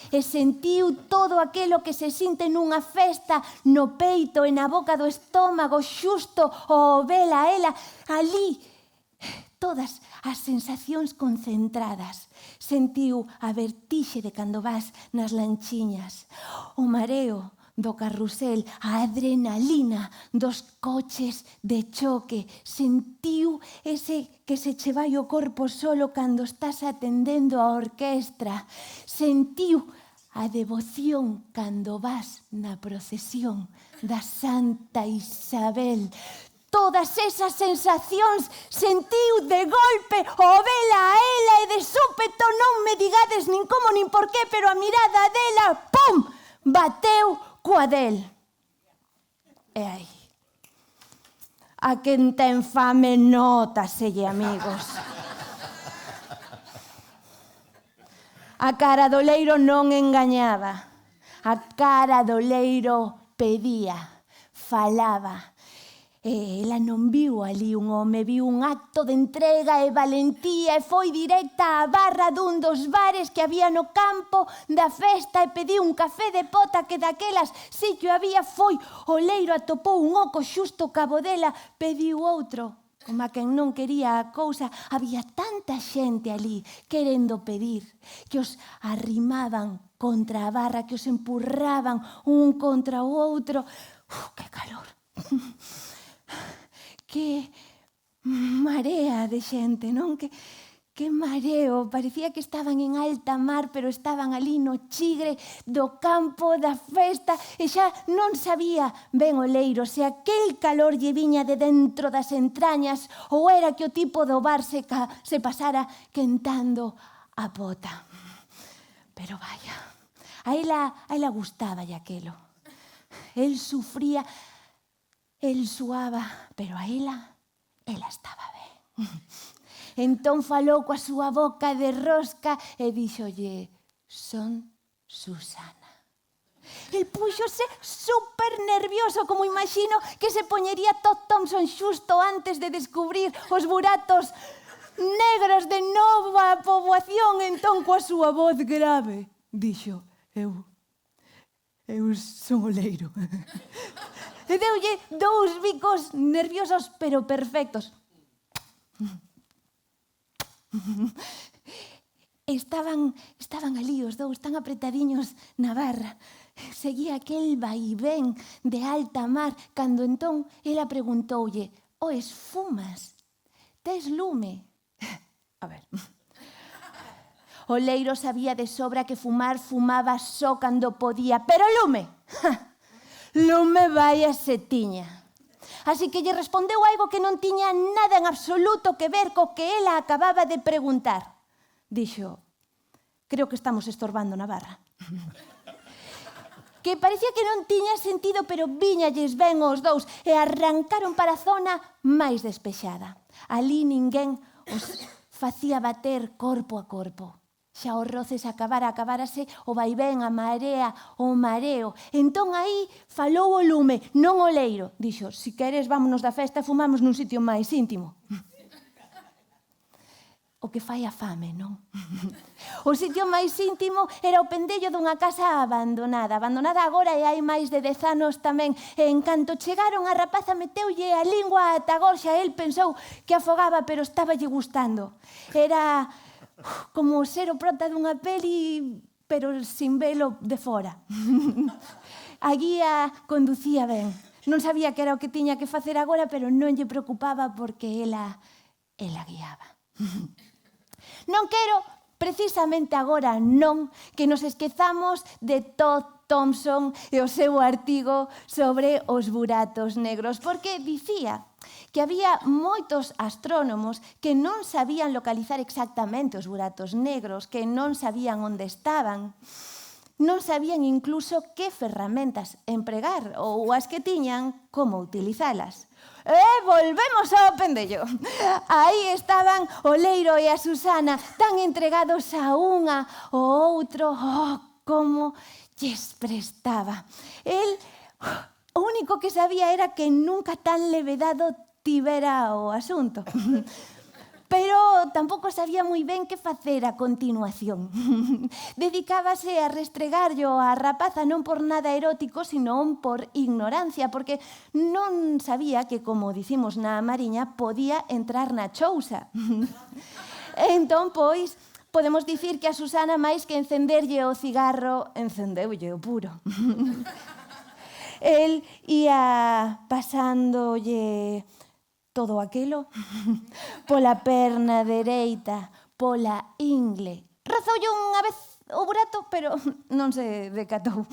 E sentiu todo aquilo que se sinte nunha festa no peito e na boca do estómago xusto ao vela a ela ali. Todas as sensacións concentradas. Sentiu a vertixe de cando vas nas lanchiñas, o mareo do carrusel, a adrenalina dos coches de choque. Sentiu ese que se che vai o corpo solo cando estás atendendo a orquestra. Sentiu a devoción cando vas na procesión da Santa Isabel. Todas esas sensacións sentiu de golpe o vela a ela e de súpeto non me digades nin como nin por qué, pero a mirada dela, pum, bateu coa del. E aí, a quen ten fame nótaselle, amigos. A cara do leiro non engañaba. A cara do leiro pedía, falaba. E ela non viu ali un home, viu un acto de entrega e valentía e foi directa á barra dun dos bares que había no campo da festa e pediu un café de pota que daquelas si que o había. Foi, o leiro atopou un oco xusto cabo dela, pediu outro. Como a quen non quería a cousa, había tanta xente ali querendo pedir que os arrimaban contra a barra, que os empurraban un contra o outro. Que calor! Que marea de xente, non? Que mareo, parecía que estaban en alta mar, pero estaban ali no chigre do campo da festa e xa non sabía ben o leiro se aquel calor lle viña de dentro das entrañas ou era que o tipo do bar se pasara quentando a pota. Pero vaya, a ela gustaba aquelo. El sufría, el suaba, pero a ela estaba ben. Entón falou coa súa boca de rosca e díxolle: son Susana. El puxose super nervioso, como imagino que se poñería Todd Thompson xusto antes de descubrir os buratos negros de nova poboación. Entón, coa súa voz grave, dixo: eu son o leiro. E deulle dous bicos nerviosos, pero perfectos. Estaban ali os dous tan apretadiños na barra. Seguía aquel vaivén de alta mar, cando entón ela preguntoulle: oes, fumas? Tes lume? A ver... O leiro sabía de sobra que fumaba só cando podía, pero lume... Lume vaya se tiña. Así que lle respondeu algo que non tiña nada en absoluto que ver co que ela acababa de preguntar. Dixo: creo que estamos estorbando na barra. Que parecía que non tiña sentido, pero viñalles ben os dous e arrancaron para a zona máis despexada. Ali ninguén os facía bater corpo a corpo. Xa os roces acabárase o vaivén, a marea, o mareo. Entón aí falou o lume, non o leiro. Dixo: si queres, vámonos da festa e fumamos nun sitio máis íntimo. O que fai a fame, non? O sitio máis íntimo era o pendello dunha casa abandonada. Abandonada agora e hai máis de 10 anos tamén. E en canto chegaron, a rapaza meteulle a lingua ata a gorxa. El pensou que afogaba, pero estáballe gustando. Era como ser o prota dunha peli, pero sin velo de fora. A guía conducía ben. Non sabía que era o que tiña que facer agora, pero non lle preocupaba porque ela guiaba. Non quero, precisamente agora non, que nos esquezamos de Todd Thompson e o seu artigo sobre os buratos negros, porque dicía que había moitos astrónomos que non sabían localizar exactamente os buratos negros, que non sabían onde estaban. non sabían incluso que ferramentas empregar ou as que tiñan como utilizalas. E volvemos ao pendello. Aí estaban o Leiro e a Susana tan entregados a unha ao outro. Oh, como lles prestaba. El, o único que sabía era que nunca tan levedado tivera o asunto. Pero tampouco sabía moi ben que facer a continuación. Dedicábase a restregarllo a rapaza non por nada erótico, senón por ignorancia, porque non sabía que, como dicimos na Mariña, podía entrar na chousa. Entón, pois, podemos dicir que a Susana, máis que encenderlle o cigarro, encendeulle o puro. El ia pasándolle todo aquilo pola perna dereita, pola ingle. Rozoulle unha vez o burato, pero non se decatou.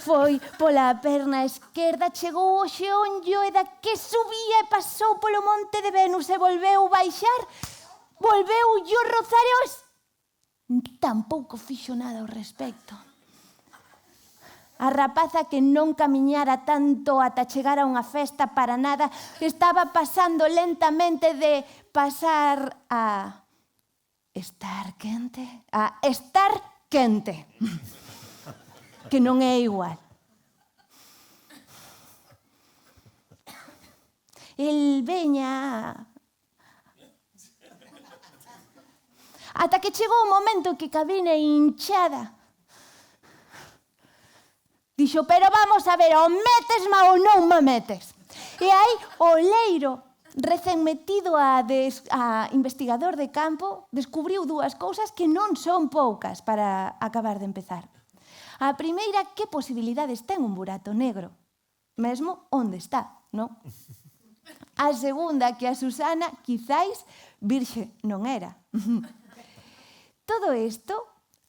Foi pola perna esquerda, chegou ao xeonllo e da que subía e pasou polo monte de Venus e volveu baixar, volveu yo rozar e os... tampouco fixo nada ao respecto. A rapaza, que non camiñara tanto ata chegar a unha festa para nada, estaba pasando lentamente de pasar a estar quente a estar quente. Que non é igual. El veña... Ata que chegou o momento que cabine hinchada. Dixo, pero vamos a ver, o metesma ou non me metes? E aí o Leiro, recén metido a investigador de campo, descubriu dúas cousas que non son poucas para acabar de empezar. A primeira, que posibilidades ten un burato negro? Mesmo onde está, non? A segunda, que a Susana, quizáis, virxe non era. Todo isto,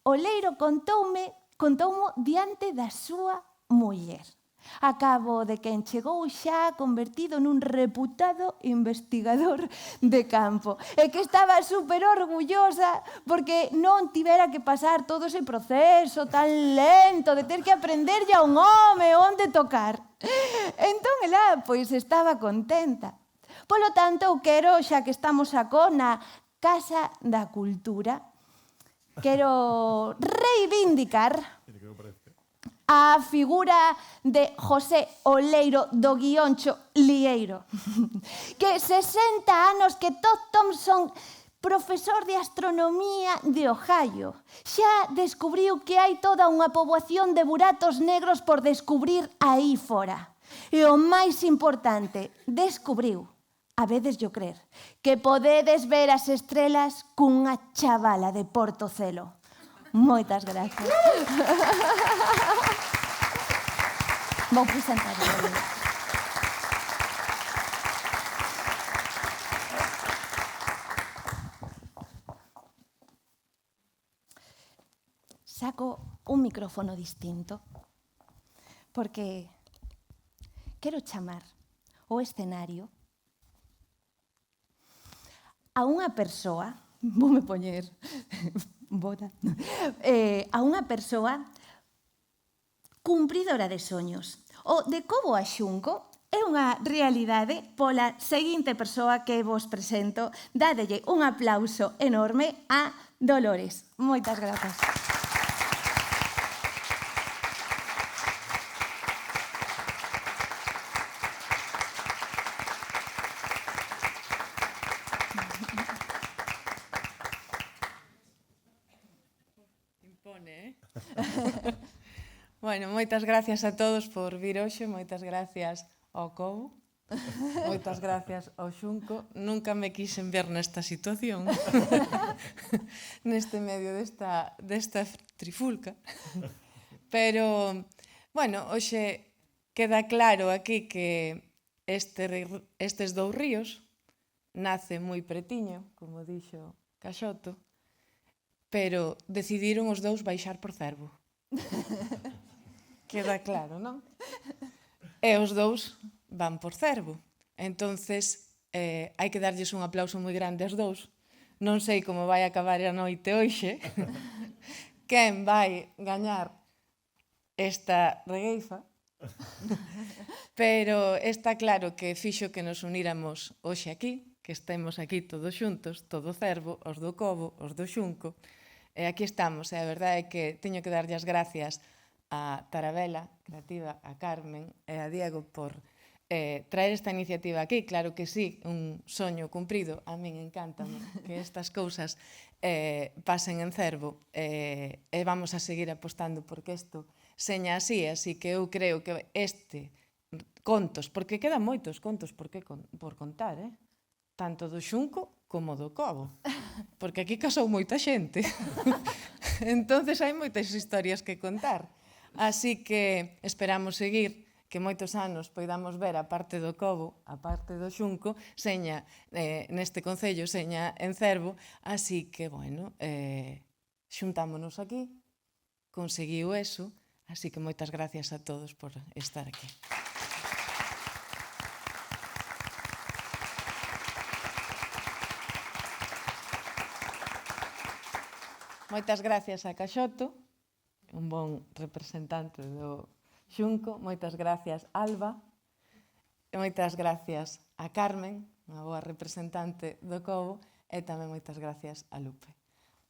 o Leiro contoumo diante da súa muller. A cabo de quen chegou xa convertido nun reputado investigador de campo e que estaba super orgullosa porque non tivera que pasar todo ese proceso tan lento de ter que aprenderlle a un home onde tocar. Entón, ela, pois, estaba contenta. Polo tanto, eu quero, xa que estamos acó na Casa da Cultura, quero reivindicar a figura de José Oleiro do Guioncho Lieiro, que 60 anos que Todd Thompson, profesor de astronomía de Ohio, xa descubriu que hai toda unha poboación de buratos negros por descubrir aí fora. E o máis importante, descubriu, habedes yo crer, que podedes ver as estrelas cunha chavala de Portocelo. Moitas gracias. Vou presentar o libro. Saco un micrófono distinto porque quero chamar o escenario a unha persoa, voume poñer bota, a unha persoa cumpridora de soños. O de Cobo a Xunco é unha realidade pola seguinte persoa que vos presento. Dádelle un aplauso enorme a Dolores. Moitas grazas. Bueno, moitas gracias a todos por vir hoxe, moitas gracias ao Cobo, moitas gracias ao Xunco. Nunca me quixen ver nesta situación, neste medio desta trifulca. Pero, bueno, hoxe queda claro aquí que estes dous ríos nace moi pretiño, como dixo Caxoto, pero decidiron os dous baixar por Cervo. Queda claro, non? E os dous van por Cervo. Entonces, hai que darlles un aplauso moi grande aos dous. Non sei como vai acabar a noite hoxe. Quen vai gañar esta regueifa, pero está claro que fixo que nos uníramos hoxe aquí, que estemos aquí todos xuntos, todo o Cervo, os do Cobo, os do Xunco, e aquí estamos, e a verdade é que teño que darlle as gracias a Tarabela Creativa, a Carmen e a Diego por traer esta iniciativa aquí. Claro que sí, un soño cumprido. A min encántame que estas cousas pasen en Cervo e vamos a seguir apostando porque isto seña así, así que eu creo que contos, porque quedan moitos contos por contar, tanto do Xunco como do Cobo, porque aquí casou moita xente. Entonces hai moitas historias que contar. Así que esperamos seguir que moitos anos poidamos ver a parte do Cobo, a parte do Xunco, seña neste concello, seña en Cervo, así que, bueno, xuntámonos aquí, conseguiu eso, así que moitas gracias a todos por estar aquí. Moitas gracias a Caxoto, un bon representante do Xunco, moitas gracias Alba, e moitas gracias a Carmen, unha boa representante do Cobo, e tamén moitas gracias a Lupe.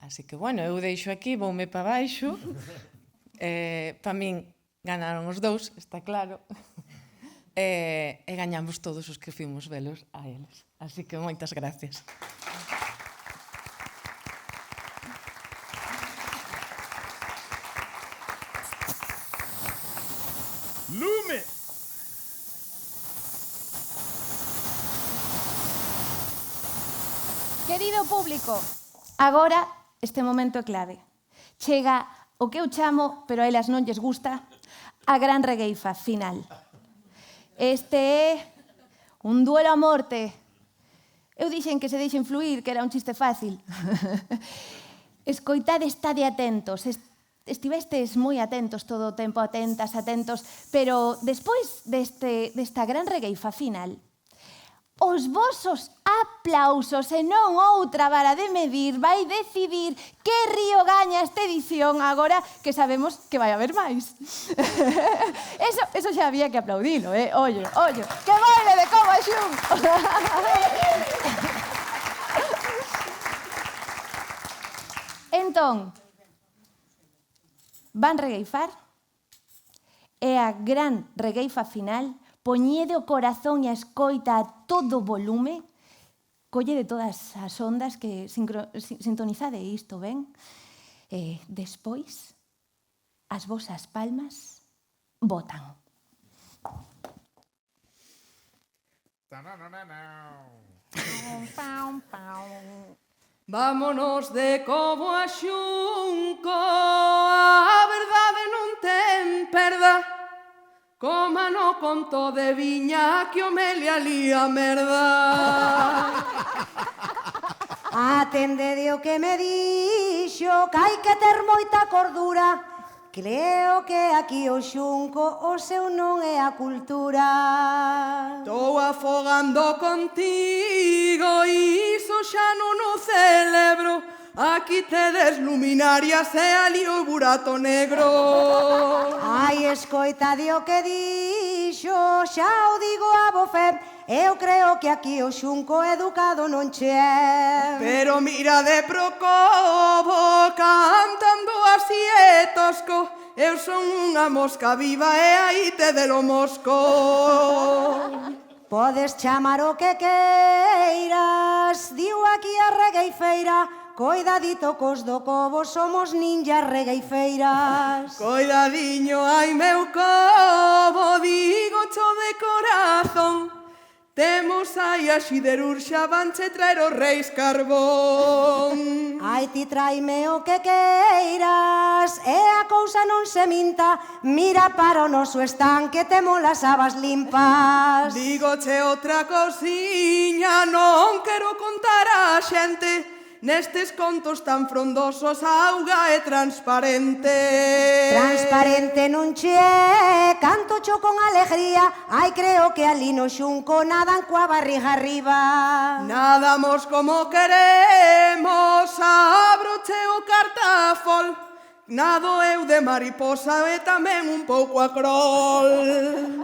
Así que, bueno, eu deixo aquí, voume para baixo, para min ganaron os dous, está claro, e gañamos todos os que fimos velos a eles. Así que moitas gracias. Lume! Querido público, agora este momento é clave. Chega o que eu chamo, pero a elas non lles gusta, a gran regueifa final. Este é un duelo a morte. Eu dixen que se deixen fluir, que era un chiste fácil. Escoitade, estade atentos, estivestes moi atentos todo o tempo, atentas, atentos, pero despois desta gran regueifa final, os vosos aplausos e non outra vara de medir vai decidir que río gaña esta edición agora que sabemos que vai haber máis. Eso xa había que aplaudilo, ollo, que baile de Cobo a Xunco. Entón, van regueifar, e a gran regueifa final, poñede o corazón e a escoita a todo volume, colle de todas as ondas que sintonizade isto, ben? E despois, as vosas palmas botan. Vámonos de Cobo a Xunco, a verdade non ten perda, coma no conto de Viña que o Melia lía merda. Atende o que me dixo, que hai que ter moita cordura. Creo que aquí o Xunco o seu non é a cultura. Estou afogando contigo, iso xa non o celebro. Aquí tedes luminarias e ali o burato negro. Ai, escoita o que dixo, xa o digo a bofé. Eu creo que aquí o Xunco educado non che é. Pero mira de Procobo, cantando así é tosco. Eu son unha mosca viva e aí te de lo mosco. Podes chamar o que queiras, diu aquí a regueifeira. Coidadito cos do Cobo, somos ninjas regueifeiras. Coidadiño, ai meu Cobo, digo cho de corazón. Temos aí a xiderurxa, vanche traer os reis carbón. Ai, ti traime o que queiras, e a cousa non se minta. Mira para o noso estanque, temos as abas limpas. Dígoche outra cosiña, non quero contar a xente. Nestes contos tan frondosos a auga é transparente. Transparente non che é, canto cho con alegría. Ai, creo que ali no Xunco nadan coa barriga arriba. Nadamos como queremos, abroche o cartafol. nado eu de mariposa e tamén un pouco a crol.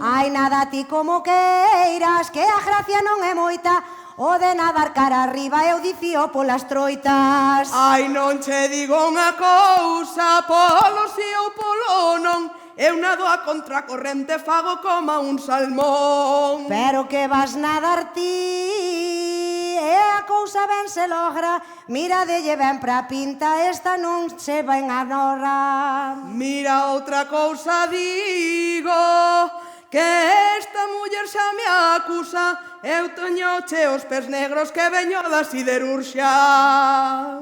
Ai, nada ti como queiras, que a gracia non é moita, o de nadar cara arriba eu dicío polas troitas. Ai, non che digo unha cousa, polo si ou polo non, eu nado a contracorrente, fago como un salmón. Pero que vas nadar ti, e a cousa ben se logra, mira delle ben pra pinta, esta non se ven a nora. Mira, outra cousa digo, que esta muller xa me acusa, eu teñoche os pés negros que veño da siderurxia.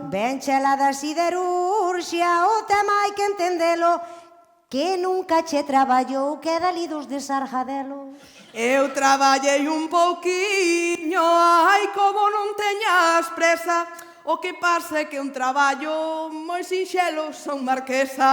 Ben chela da siderurxia, o tema hai que entendelo, que nunca che traballou que dali dos de Sargadelo. Eu traballei un pouquiño, ai, como non teñas presa, o que pasa é que un traballo moi sinxelo, son marquesa.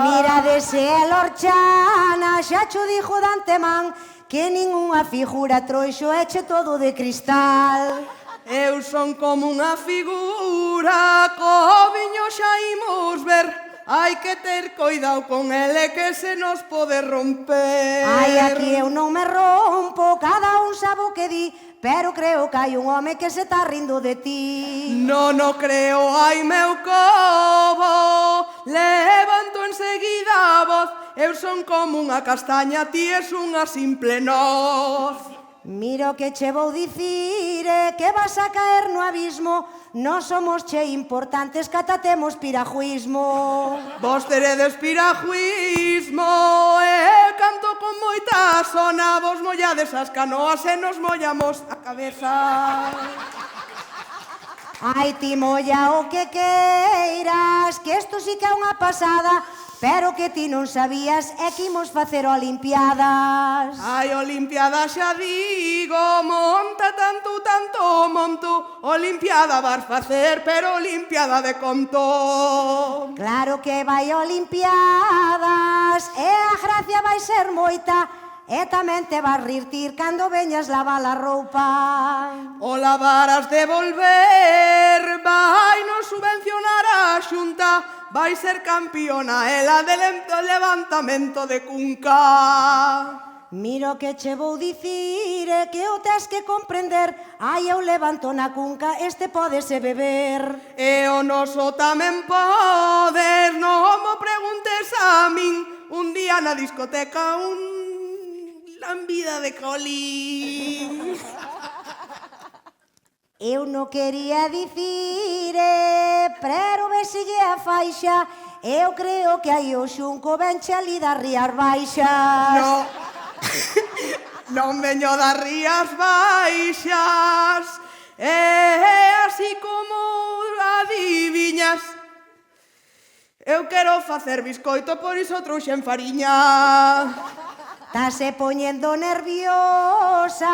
Mira dese Lorchana, xa cho dixo de antemán, que ningunha figura troixo eche todo de cristal. Eu son como unha figura, co viño xa imos ver, hai que ter coidado con ele que se nos pode romper. Ai, aquí eu non me rompo, cada un sabe o que di, pero creo que hai un home que se está rindo de ti. Non o creo, ai meu cobo, levanto enseguida a voz, eu son como unha castaña, ti es unha simple noz. Mira o que che vou dicir, que vas a caer no abismo, non somos che importantes, cata temos pirajuismo. Vos teredes pirajuismo, canto con moita sona, vos mollades as canoas e nos mollamos a cabeza. Ai, ti molla o que queiras, que isto sí que é unha pasada, pero que ti non sabías é que imos facer olimpiadas. Ai, olimpiada xa digo, monta tanto monto, olimpiada vas facer, pero olimpiada de conto. Claro que vai olimpiadas, e a gracia vai ser moita, e tamén te vas rir tir cando veñas lavar a roupa. O lavar has de volver, vai non subvencionar a xunta, vai ser campiona ela de levantamento de cunca. Mira o que che vou dicir, que o tes que comprender, ai, eu levanto na cunca, este pódese beber. E o noso tamén podes, non mo preguntes a min, un día na discoteca un lambida de colín. Eu non quería dicir, pero veselle a faixa, eu creo que hai o xunco ben chali das Rías Baixas. No, non veño das Rías Baixas, así como adiviñas, eu quero facer biscoito, por iso trouxen fariña. Tase poñendo nerviosa,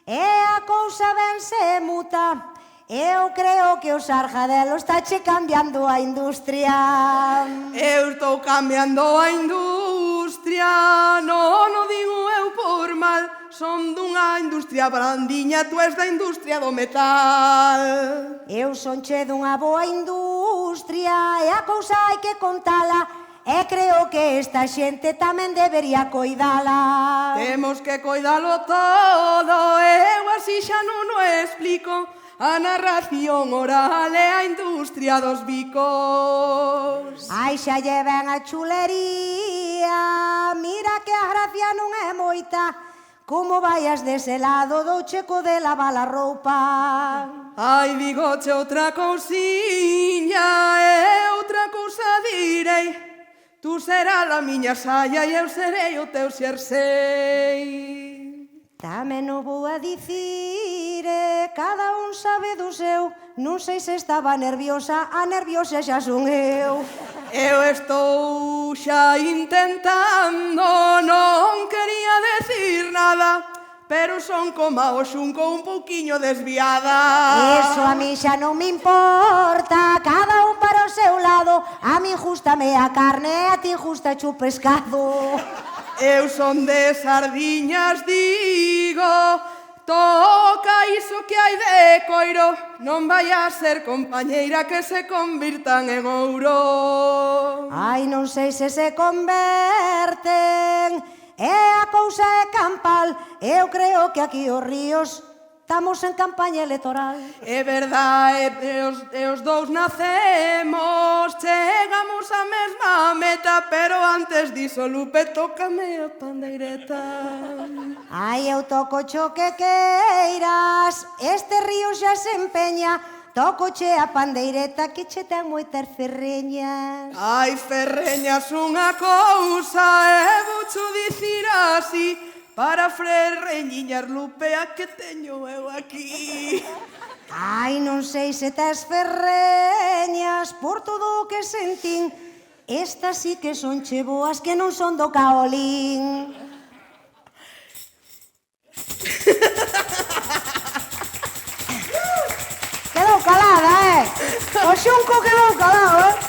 e a cousa ben se muta. Eu creo que o Sargadelo está che cambiando a industria. Eu estou cambiando a industria, non o digo eu por mal, son dunha industria brandiña, tú és da industria do metal. Eu son che dunha boa industria, e a cousa hai que contala, e creo que esta xente tamén debería coidala. Temos que coidalo todo, eu así xa non o explico, a narración oral e a industria dos bicos. Ai, xa lle ven a chulería, mira que a gracia non é moita, como vayas dese lado do checo de lavar a roupa. Ai, digoche outra cousiña, e outra cousa direi, tú serás a miña saia e eu serei o teu xersei. Tamén o vou a dicir, cada un sabe do seu, non sei se estaba nerviosa, a nerviosa xa son eu. Eu estou xa intentando, non quería decir nada, pero son como o xunco un pouquiño desviada. Eso a mí xa non me importa, cada un para o seu lado, a mí gústame a carne e a ti gustache o pescado. Eu son de sardiñas, digo, Toca iso que hai de coiro, non vai a ser compañeira que se convirtan en ouro. Ai, non sei se se converten, e a cousa é campal. Eu creo que aquí os ríos estamos en campaña electoral. É verdade, e os dous nacemos, chegamos á mesma meta, pero antes diso, Lupe, tócame a pandeireta. Ai, eu toco cho que queiras, este río xa se empeña, tocoche a pandeireta que che ten moitas ferreñas. Ai, ferreñas unha cousa, e voucho dicir así, para ferreñiñas, Lupe, a que teño eu aquí. Ai, non sei se tes ferreñas, por todo o que sentín, estas sí que son che boas, que non son do caolín. Quedou calada, O xunco quedou calado,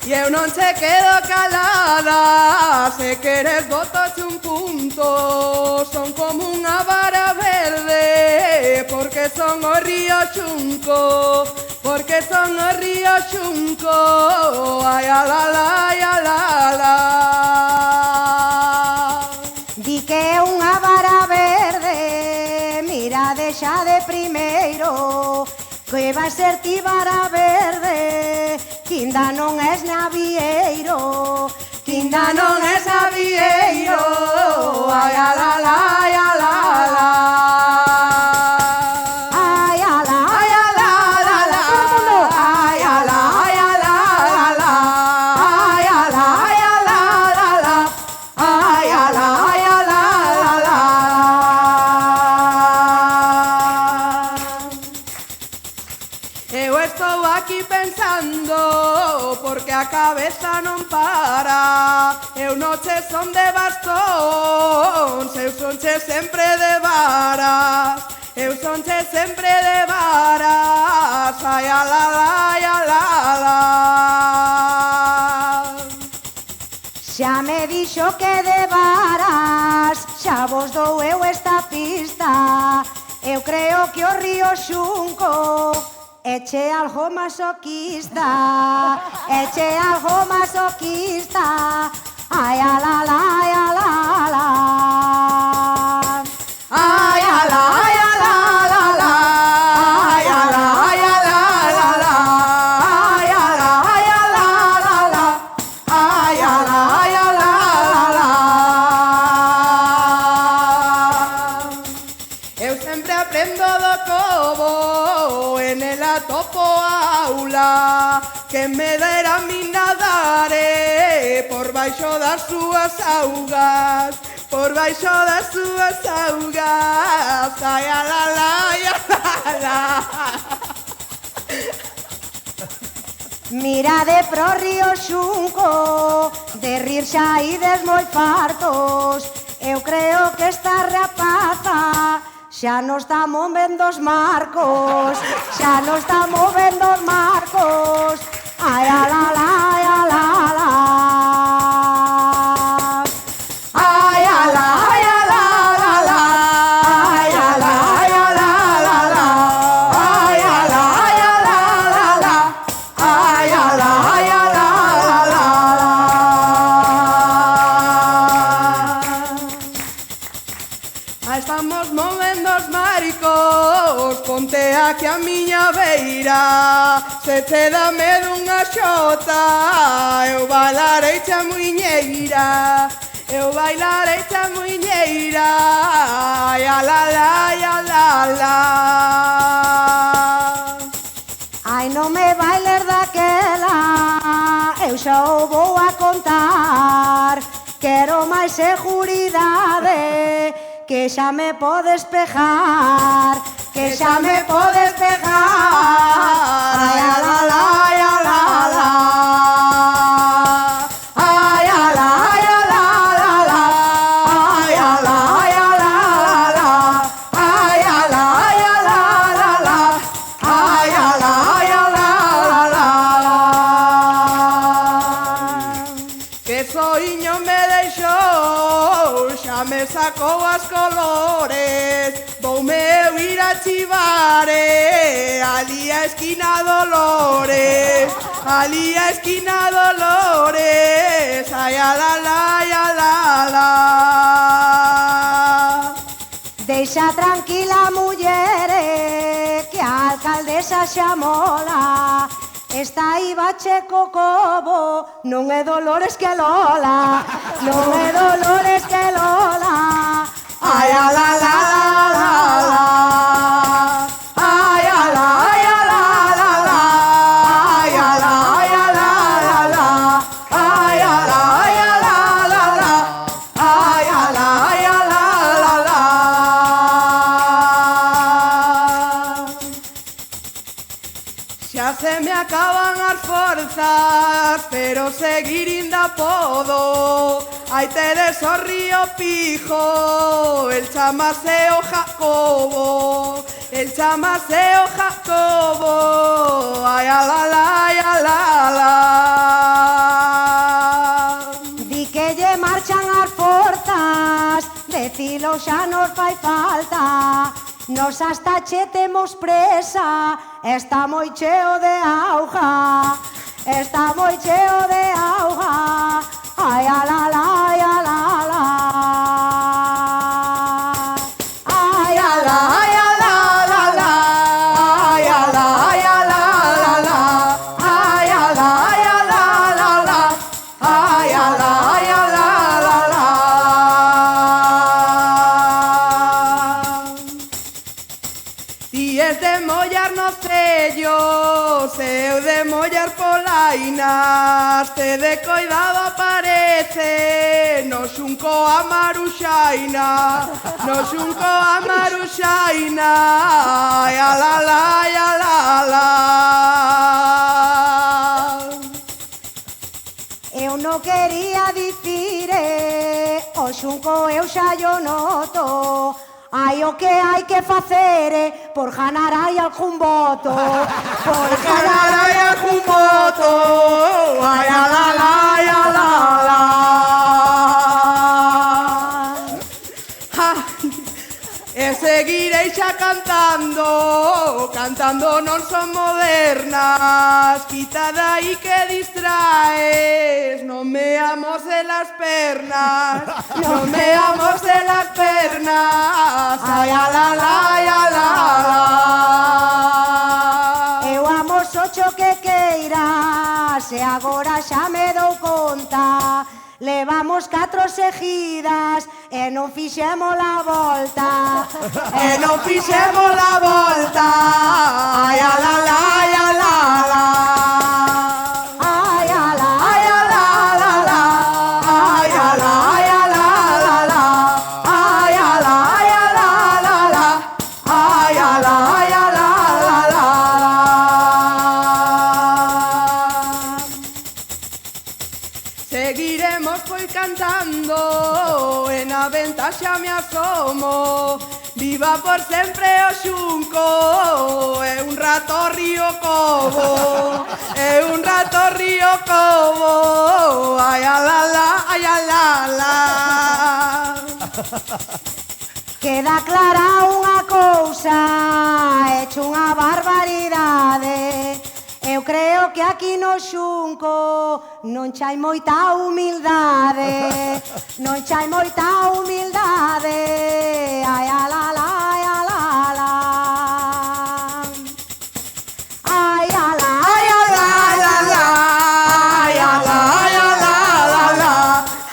E eu non che quedo calada, se queres botoche un punto. Son como unha vara verde, porque son o río Xunco, porque son o río Xunco. Ai, alala, ai, alala. Di que é unha vara verde, mira, deixa de primeiro, que vai ser ti vara verde, que ainda non és navieiro, que ainda non és navieiro. Ai, alala, ai, alala. Ai, ala, ai, ala, ala, todo mundo. Ai, ala, ai, ala, ala. Ai, ala, ai, ala, ala. Ai, ala, ai, ala, ala. Eu estou aquí pensando, porque a cabeza non para. Eu noche son de bastón, eu sonche sempre de varas. Eu sonche sempre de varas. Ai, alala, ai, alala. Xa me dixo que de varas, xa vos dou eu esta pista. Eu creo que o río Xunco eche algo masoquista, eche algo masoquista. Ai, alala, ai, alala. Ai, ala, ai, alala. Ai, ala, ai, alala. Ai, ala, ai, alala. Ai, ala, ai, alala. Eu sempre aprendo do cobo, en el atopo aula, que me dera a mi nadare por baixo das súas augas, por baixo das súas augas. Ai, alala, ai, alala. Mirade pro río Xunco, de rir xa ides moi fartos. Eu creo que esta rapaza xa non está movendo os marcos, xa non está movendo os marcos. Ai, alala, ai, alala. Ai, ala, ai, alala. Ai, ala, ai, alala. Ai, ala, ai, alala. Ai, ala, ai, alala. Estamos movendo os maricos, ponte aquí a miña beira. Se te dá medo unha xota, eu bailarei xa muiñeira, eu bailarei xa muiñeira. Ai, alala, ai, alala. Ai, non me bailes daquela, eu xa o vou a contar. Quero máis seguridade, que xa me podes pejar, que xa me podes pejar. Ai, alala, ai, alala. Ai, ala, ai, alala. Ai, ala, ai, alala. Ai, ala, ai, alala. Ai, ala, ai, alala. que soiño me deixou, xa me sacou as colores, voume eu ir a Chivare, ali a esquina Dolores, ali a esquina Dolores, ai a la la, ai a la la. Deixa tranquila, mullere, que a alcaldesa xa mola. Esta iba checo cobo, non é Dolores que Lola, non é Dolores que Lola. Ai a la la la la, ai a la ai a la la la, ai a la ai a la la la, ai a la ai a la la la, ai a la ai a la la la. Xa se me acaban as forzas, pero seguir inda podo. Ai tedes o río Pijo, el chamaseo Jacobo, el chamaseo Jacobo, ai a la la, ai a la la. Di que lle marchan as forzas, decilo xa nos fai falta. Nos hasta che temos presa, está moi cheo de auga, está moi cheo de auga. Ai a la la, ai a la la. Ai a la, ai a la la la. Ai a la, ai a la la la. Ai a la, ai a la la la. Ai a la, ai a la la la. Ti es de mollar nos sellos, eu de mollar polainas, te de coidado aparece, no xunco a Maruxaina, no xunco a Maruxaina, ai a la la, ai a la la. Eu non quería dicir, o xunco eu xa yo noto. Ai o que hai que facer por ganar hai algún voto, por ganar hai algún voto. Ai a la la, ai a la la. E seguirei xa cantando, cantando non son modernas. Quita dai que distraes, non me amose las pernas, non me amose las pernas. Ai a la la, ai a la la. Eu amo xocho que queiras e agora xa me dou conta. Levamos 4 seguidas e non fixemos a volta. E non fixemos a volta. Ai a la la, ai a la la. Ai a la, Ai a la la la. Ai a la, ai a la la la. Ai a la, ai a la la la. Ai a la, ai a la la la. Seguiremos pois cantando, e na venta xa me asomo. Viva por sempre o xunco, é un rato río Cobo, é un rato río Cobo. Ai a la la, ai a la la. Queda clara unha cousa, hecho unha barbaridade. Eu creo que aquí no xunco non chai moita humildade, non chai moita humildade. Ai a la la, ai a la la. Ai a la, Ai a la la la. Ai a la, ai a la la la.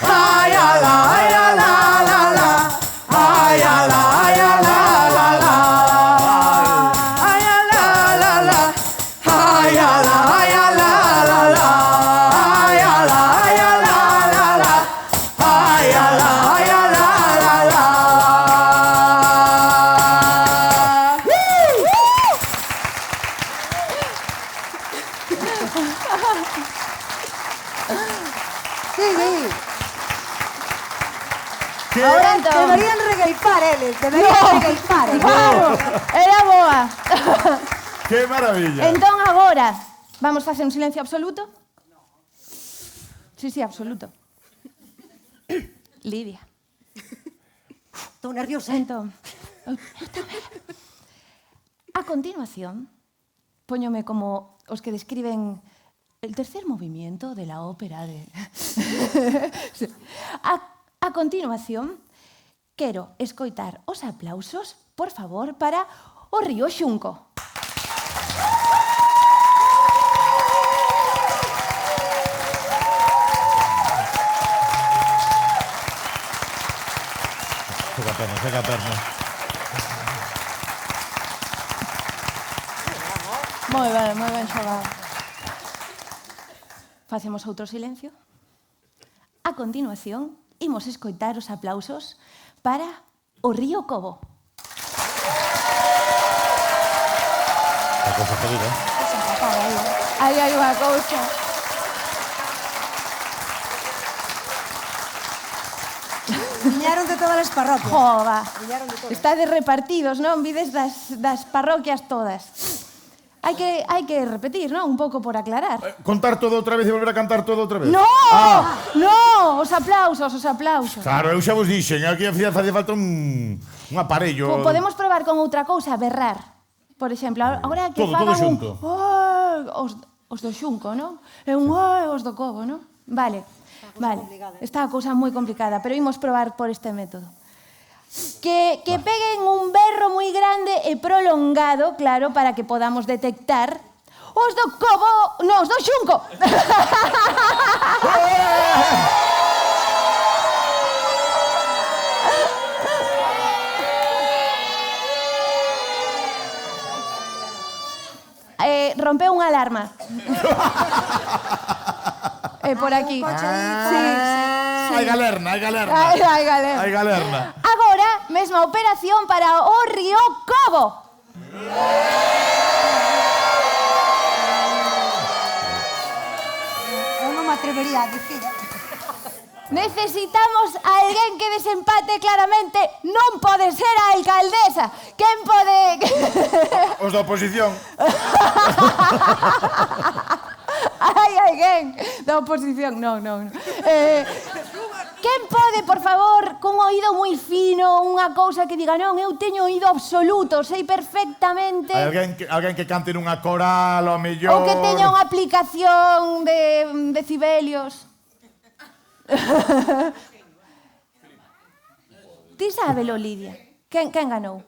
Ai a la, ai a la la la. Ai a la, ai a la la la. Ai a la la la. Ai a la, ai a la la la. Ai a la, ai a la la la. Ai a la, ai a la la la. Ahora entón. Deberían regueifar eles, deberían regueifar. Claro, era boa. ¡Qué maravilla! Entón agora, vamos facer un silencio absoluto? Sí, sí, absoluto. Lidia. Estou nerviosa. Entón, a continuación, póñome como os que describen el tercer movimiento de la ópera de... A continuación, quero escoitar os aplausos, por favor, para o Río Xunco. Seca a perna. Moi ben xogado. Facemos outro silencio. A continuación, imos escoitar os aplausos para o Río Cobo. A cosa jodida. Aí hai unha cousa. Viñaron de todas as parroquias. Jova. Viñaron de todas. Estades repartidos, non? Vides das parroquias todas. Hai que repetir, non? Un pouco por aclarar. Contar todo outra vez e volver a cantar todo outra vez? No! Ah, No! Os aplausos, os aplausos. claro, eu xa vos dixen, aquí facía falta un aparello. Podemos probar con outra cousa, berrar. Por exemplo, agora que Todo fagan xunto. Os do xunco, non? E un os do cobo, non? Vale. Está a cousa moi complicada, pero imos probar por este método. Que peguen un berro moi grande e prolongado, claro, para que podamos detectar os do cobo, non, os do xunco. Rompeu unha alarma. Por aquí. Hai galerna. Hai galerna. Hai galerna. Agora, mesma operación para o Río Cobo. Eu non me atrevería a dicir. Necesitamos a alguén que desempate claramente. Non pode ser a alcaldesa. Quen pode... Os da oposición. Hai alguén da oposición. Non. Quen pode, por favor, cun oído moi fino, unha cousa que diga, non, eu teño oído absoluto, sei perfectamente... Hai alguén que cante nunha coral, ao mellor... Ou que teña unha aplicación de decibelios. Ti sábelo, Lidia. Quen ganou?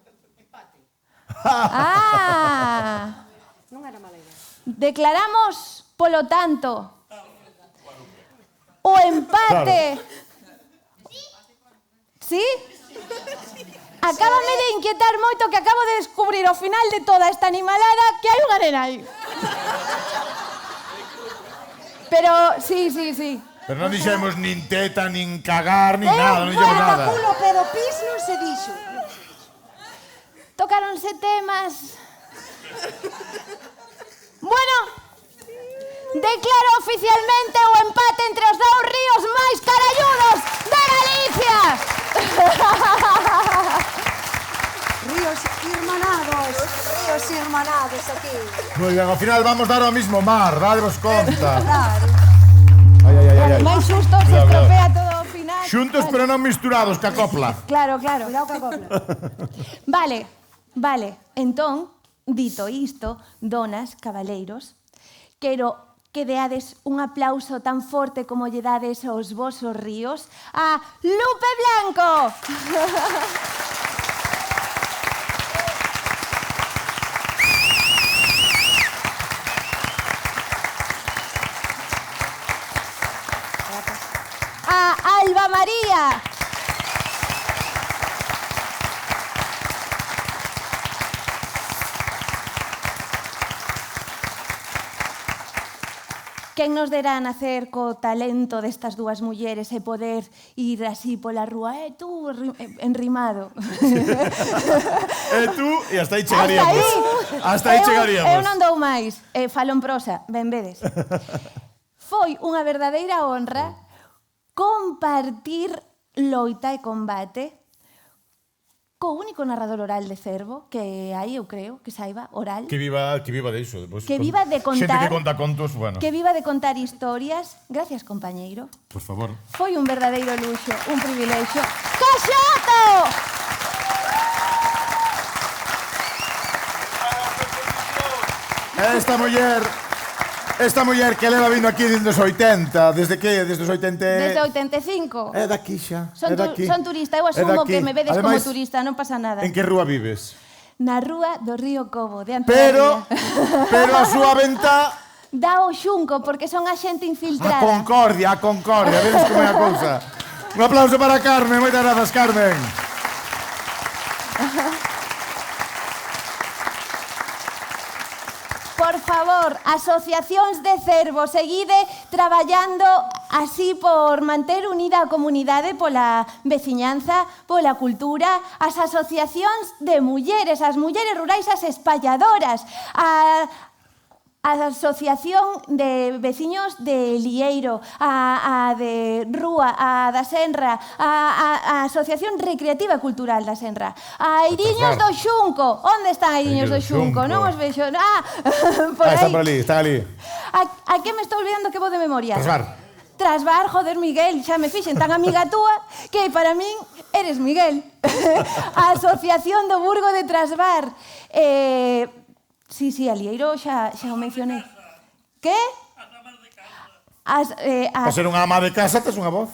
Non era mala idea. Declaramos, polo tanto, o empate. Sí? Acábame de inquietar moito que acabo de descubrir ao final de toda esta animalada que hai unha nena aí. Pero, sí. Pero non dixemos nin teta, nin cagar, nin nada, non dixemos nada. Culo, pero pis non se dixo. Tocáronse temas... Bueno, declaro oficialmente o empate entre os dous ríos máis caralludos de Galicia. Ríos irmanados aquí. Moi ben, ao final vamos dar ao mismo mar, dadevos conta. Claro. Ai. Máis xusto se Cuidado, estropea todo ao final. Xuntos pero non misturados, que acopla. Claro. Cuidado que acopla. Vale. Entón, dito isto, donas, cabaleiros, quero que deades un aplauso tan forte como lle dades aos vosos ríos a Lupe Blanco. A Alba María. Quen nos dera a nacer co talento destas dúas mulleres e poder ir así pola rúa, tú, enrimado. Tú, e hasta aí chegaríamos. Hasta aí chegaríamos. Eu non dou máis. Falo en prosa, ben vedes. Foi unha verdadeira honra compartir loita e combate co único narrador oral de Cervo que hai, eu creo, que saiba, oral. Que viva de iso. Que viva de contar. Xente que conta contos, bueno. Que viva de contar historias. Gracias, compañeiro. Por favor. Foi un verdadeiro luxo, un privilexio. Caxoto! Esta muller que leva vindo aquí desde os 80, desde que? Desde os 80... Desde 85. É daqui xa, Son, é daqui. son turista, eu É asumo daqui. que me vedes Ademais, como turista, non pasa nada. En que rúa vives? Na rúa do Río Cobo, de Pero Antonio. a súa venta... Dá o xunco, porque son a xente infiltrada. A Concordia, vedes como é a cousa. Un aplauso para Carmen, moitas grazas, Carmen. Por favor, asociacións de Cervo, seguide traballando así por manter unida a comunidade pola veciñanza, pola cultura, as asociacións de mulleres, as mulleres rurais, as espalladoras, a asociación de veciños de Lieiro, a de Rúa, a da Senra, a asociación recreativa e cultural da Senra, a Airiños do Xunco. Onde están Airiños do Xunco? Non os vexo. Por aí. Están ali. A que me estou olvidando que vou de memoria? Trasbar, joder, Miguel, xa me fixen tan amiga túa que para min eres Miguel. A Asociación do Burgo de Trasbar. Sí, Alieiro xa o mencionei. Que? Para ser unha ama de casa, tes unha voz.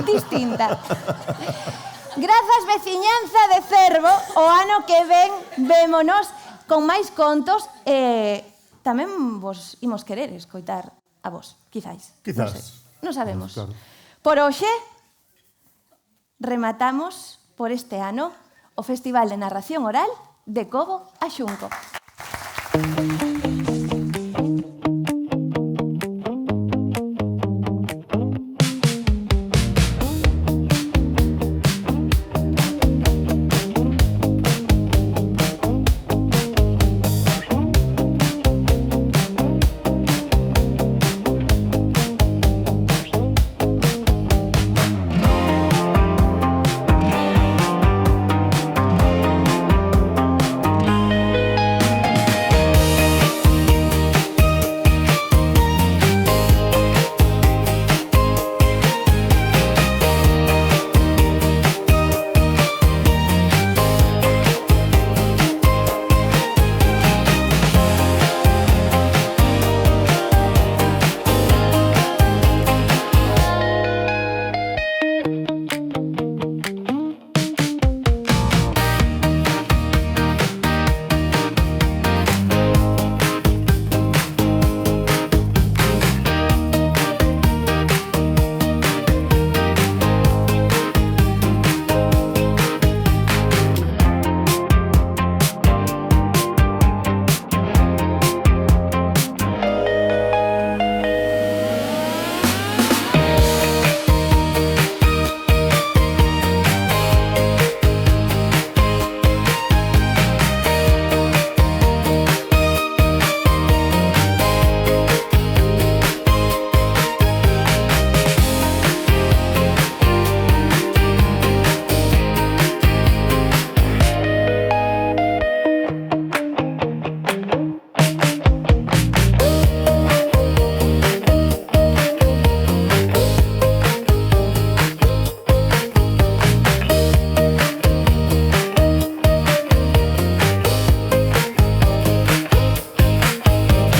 Distinta. Grazas, veciñanza de Cervo, o ano que ven vémonos con máis contos e tamén vos imos querer escoitar a vos, quizáis. Quizás. Non sabemos. Claro. Por hoxe, rematamos por este ano o Festival de Narración Oral de Cobo a Xunco.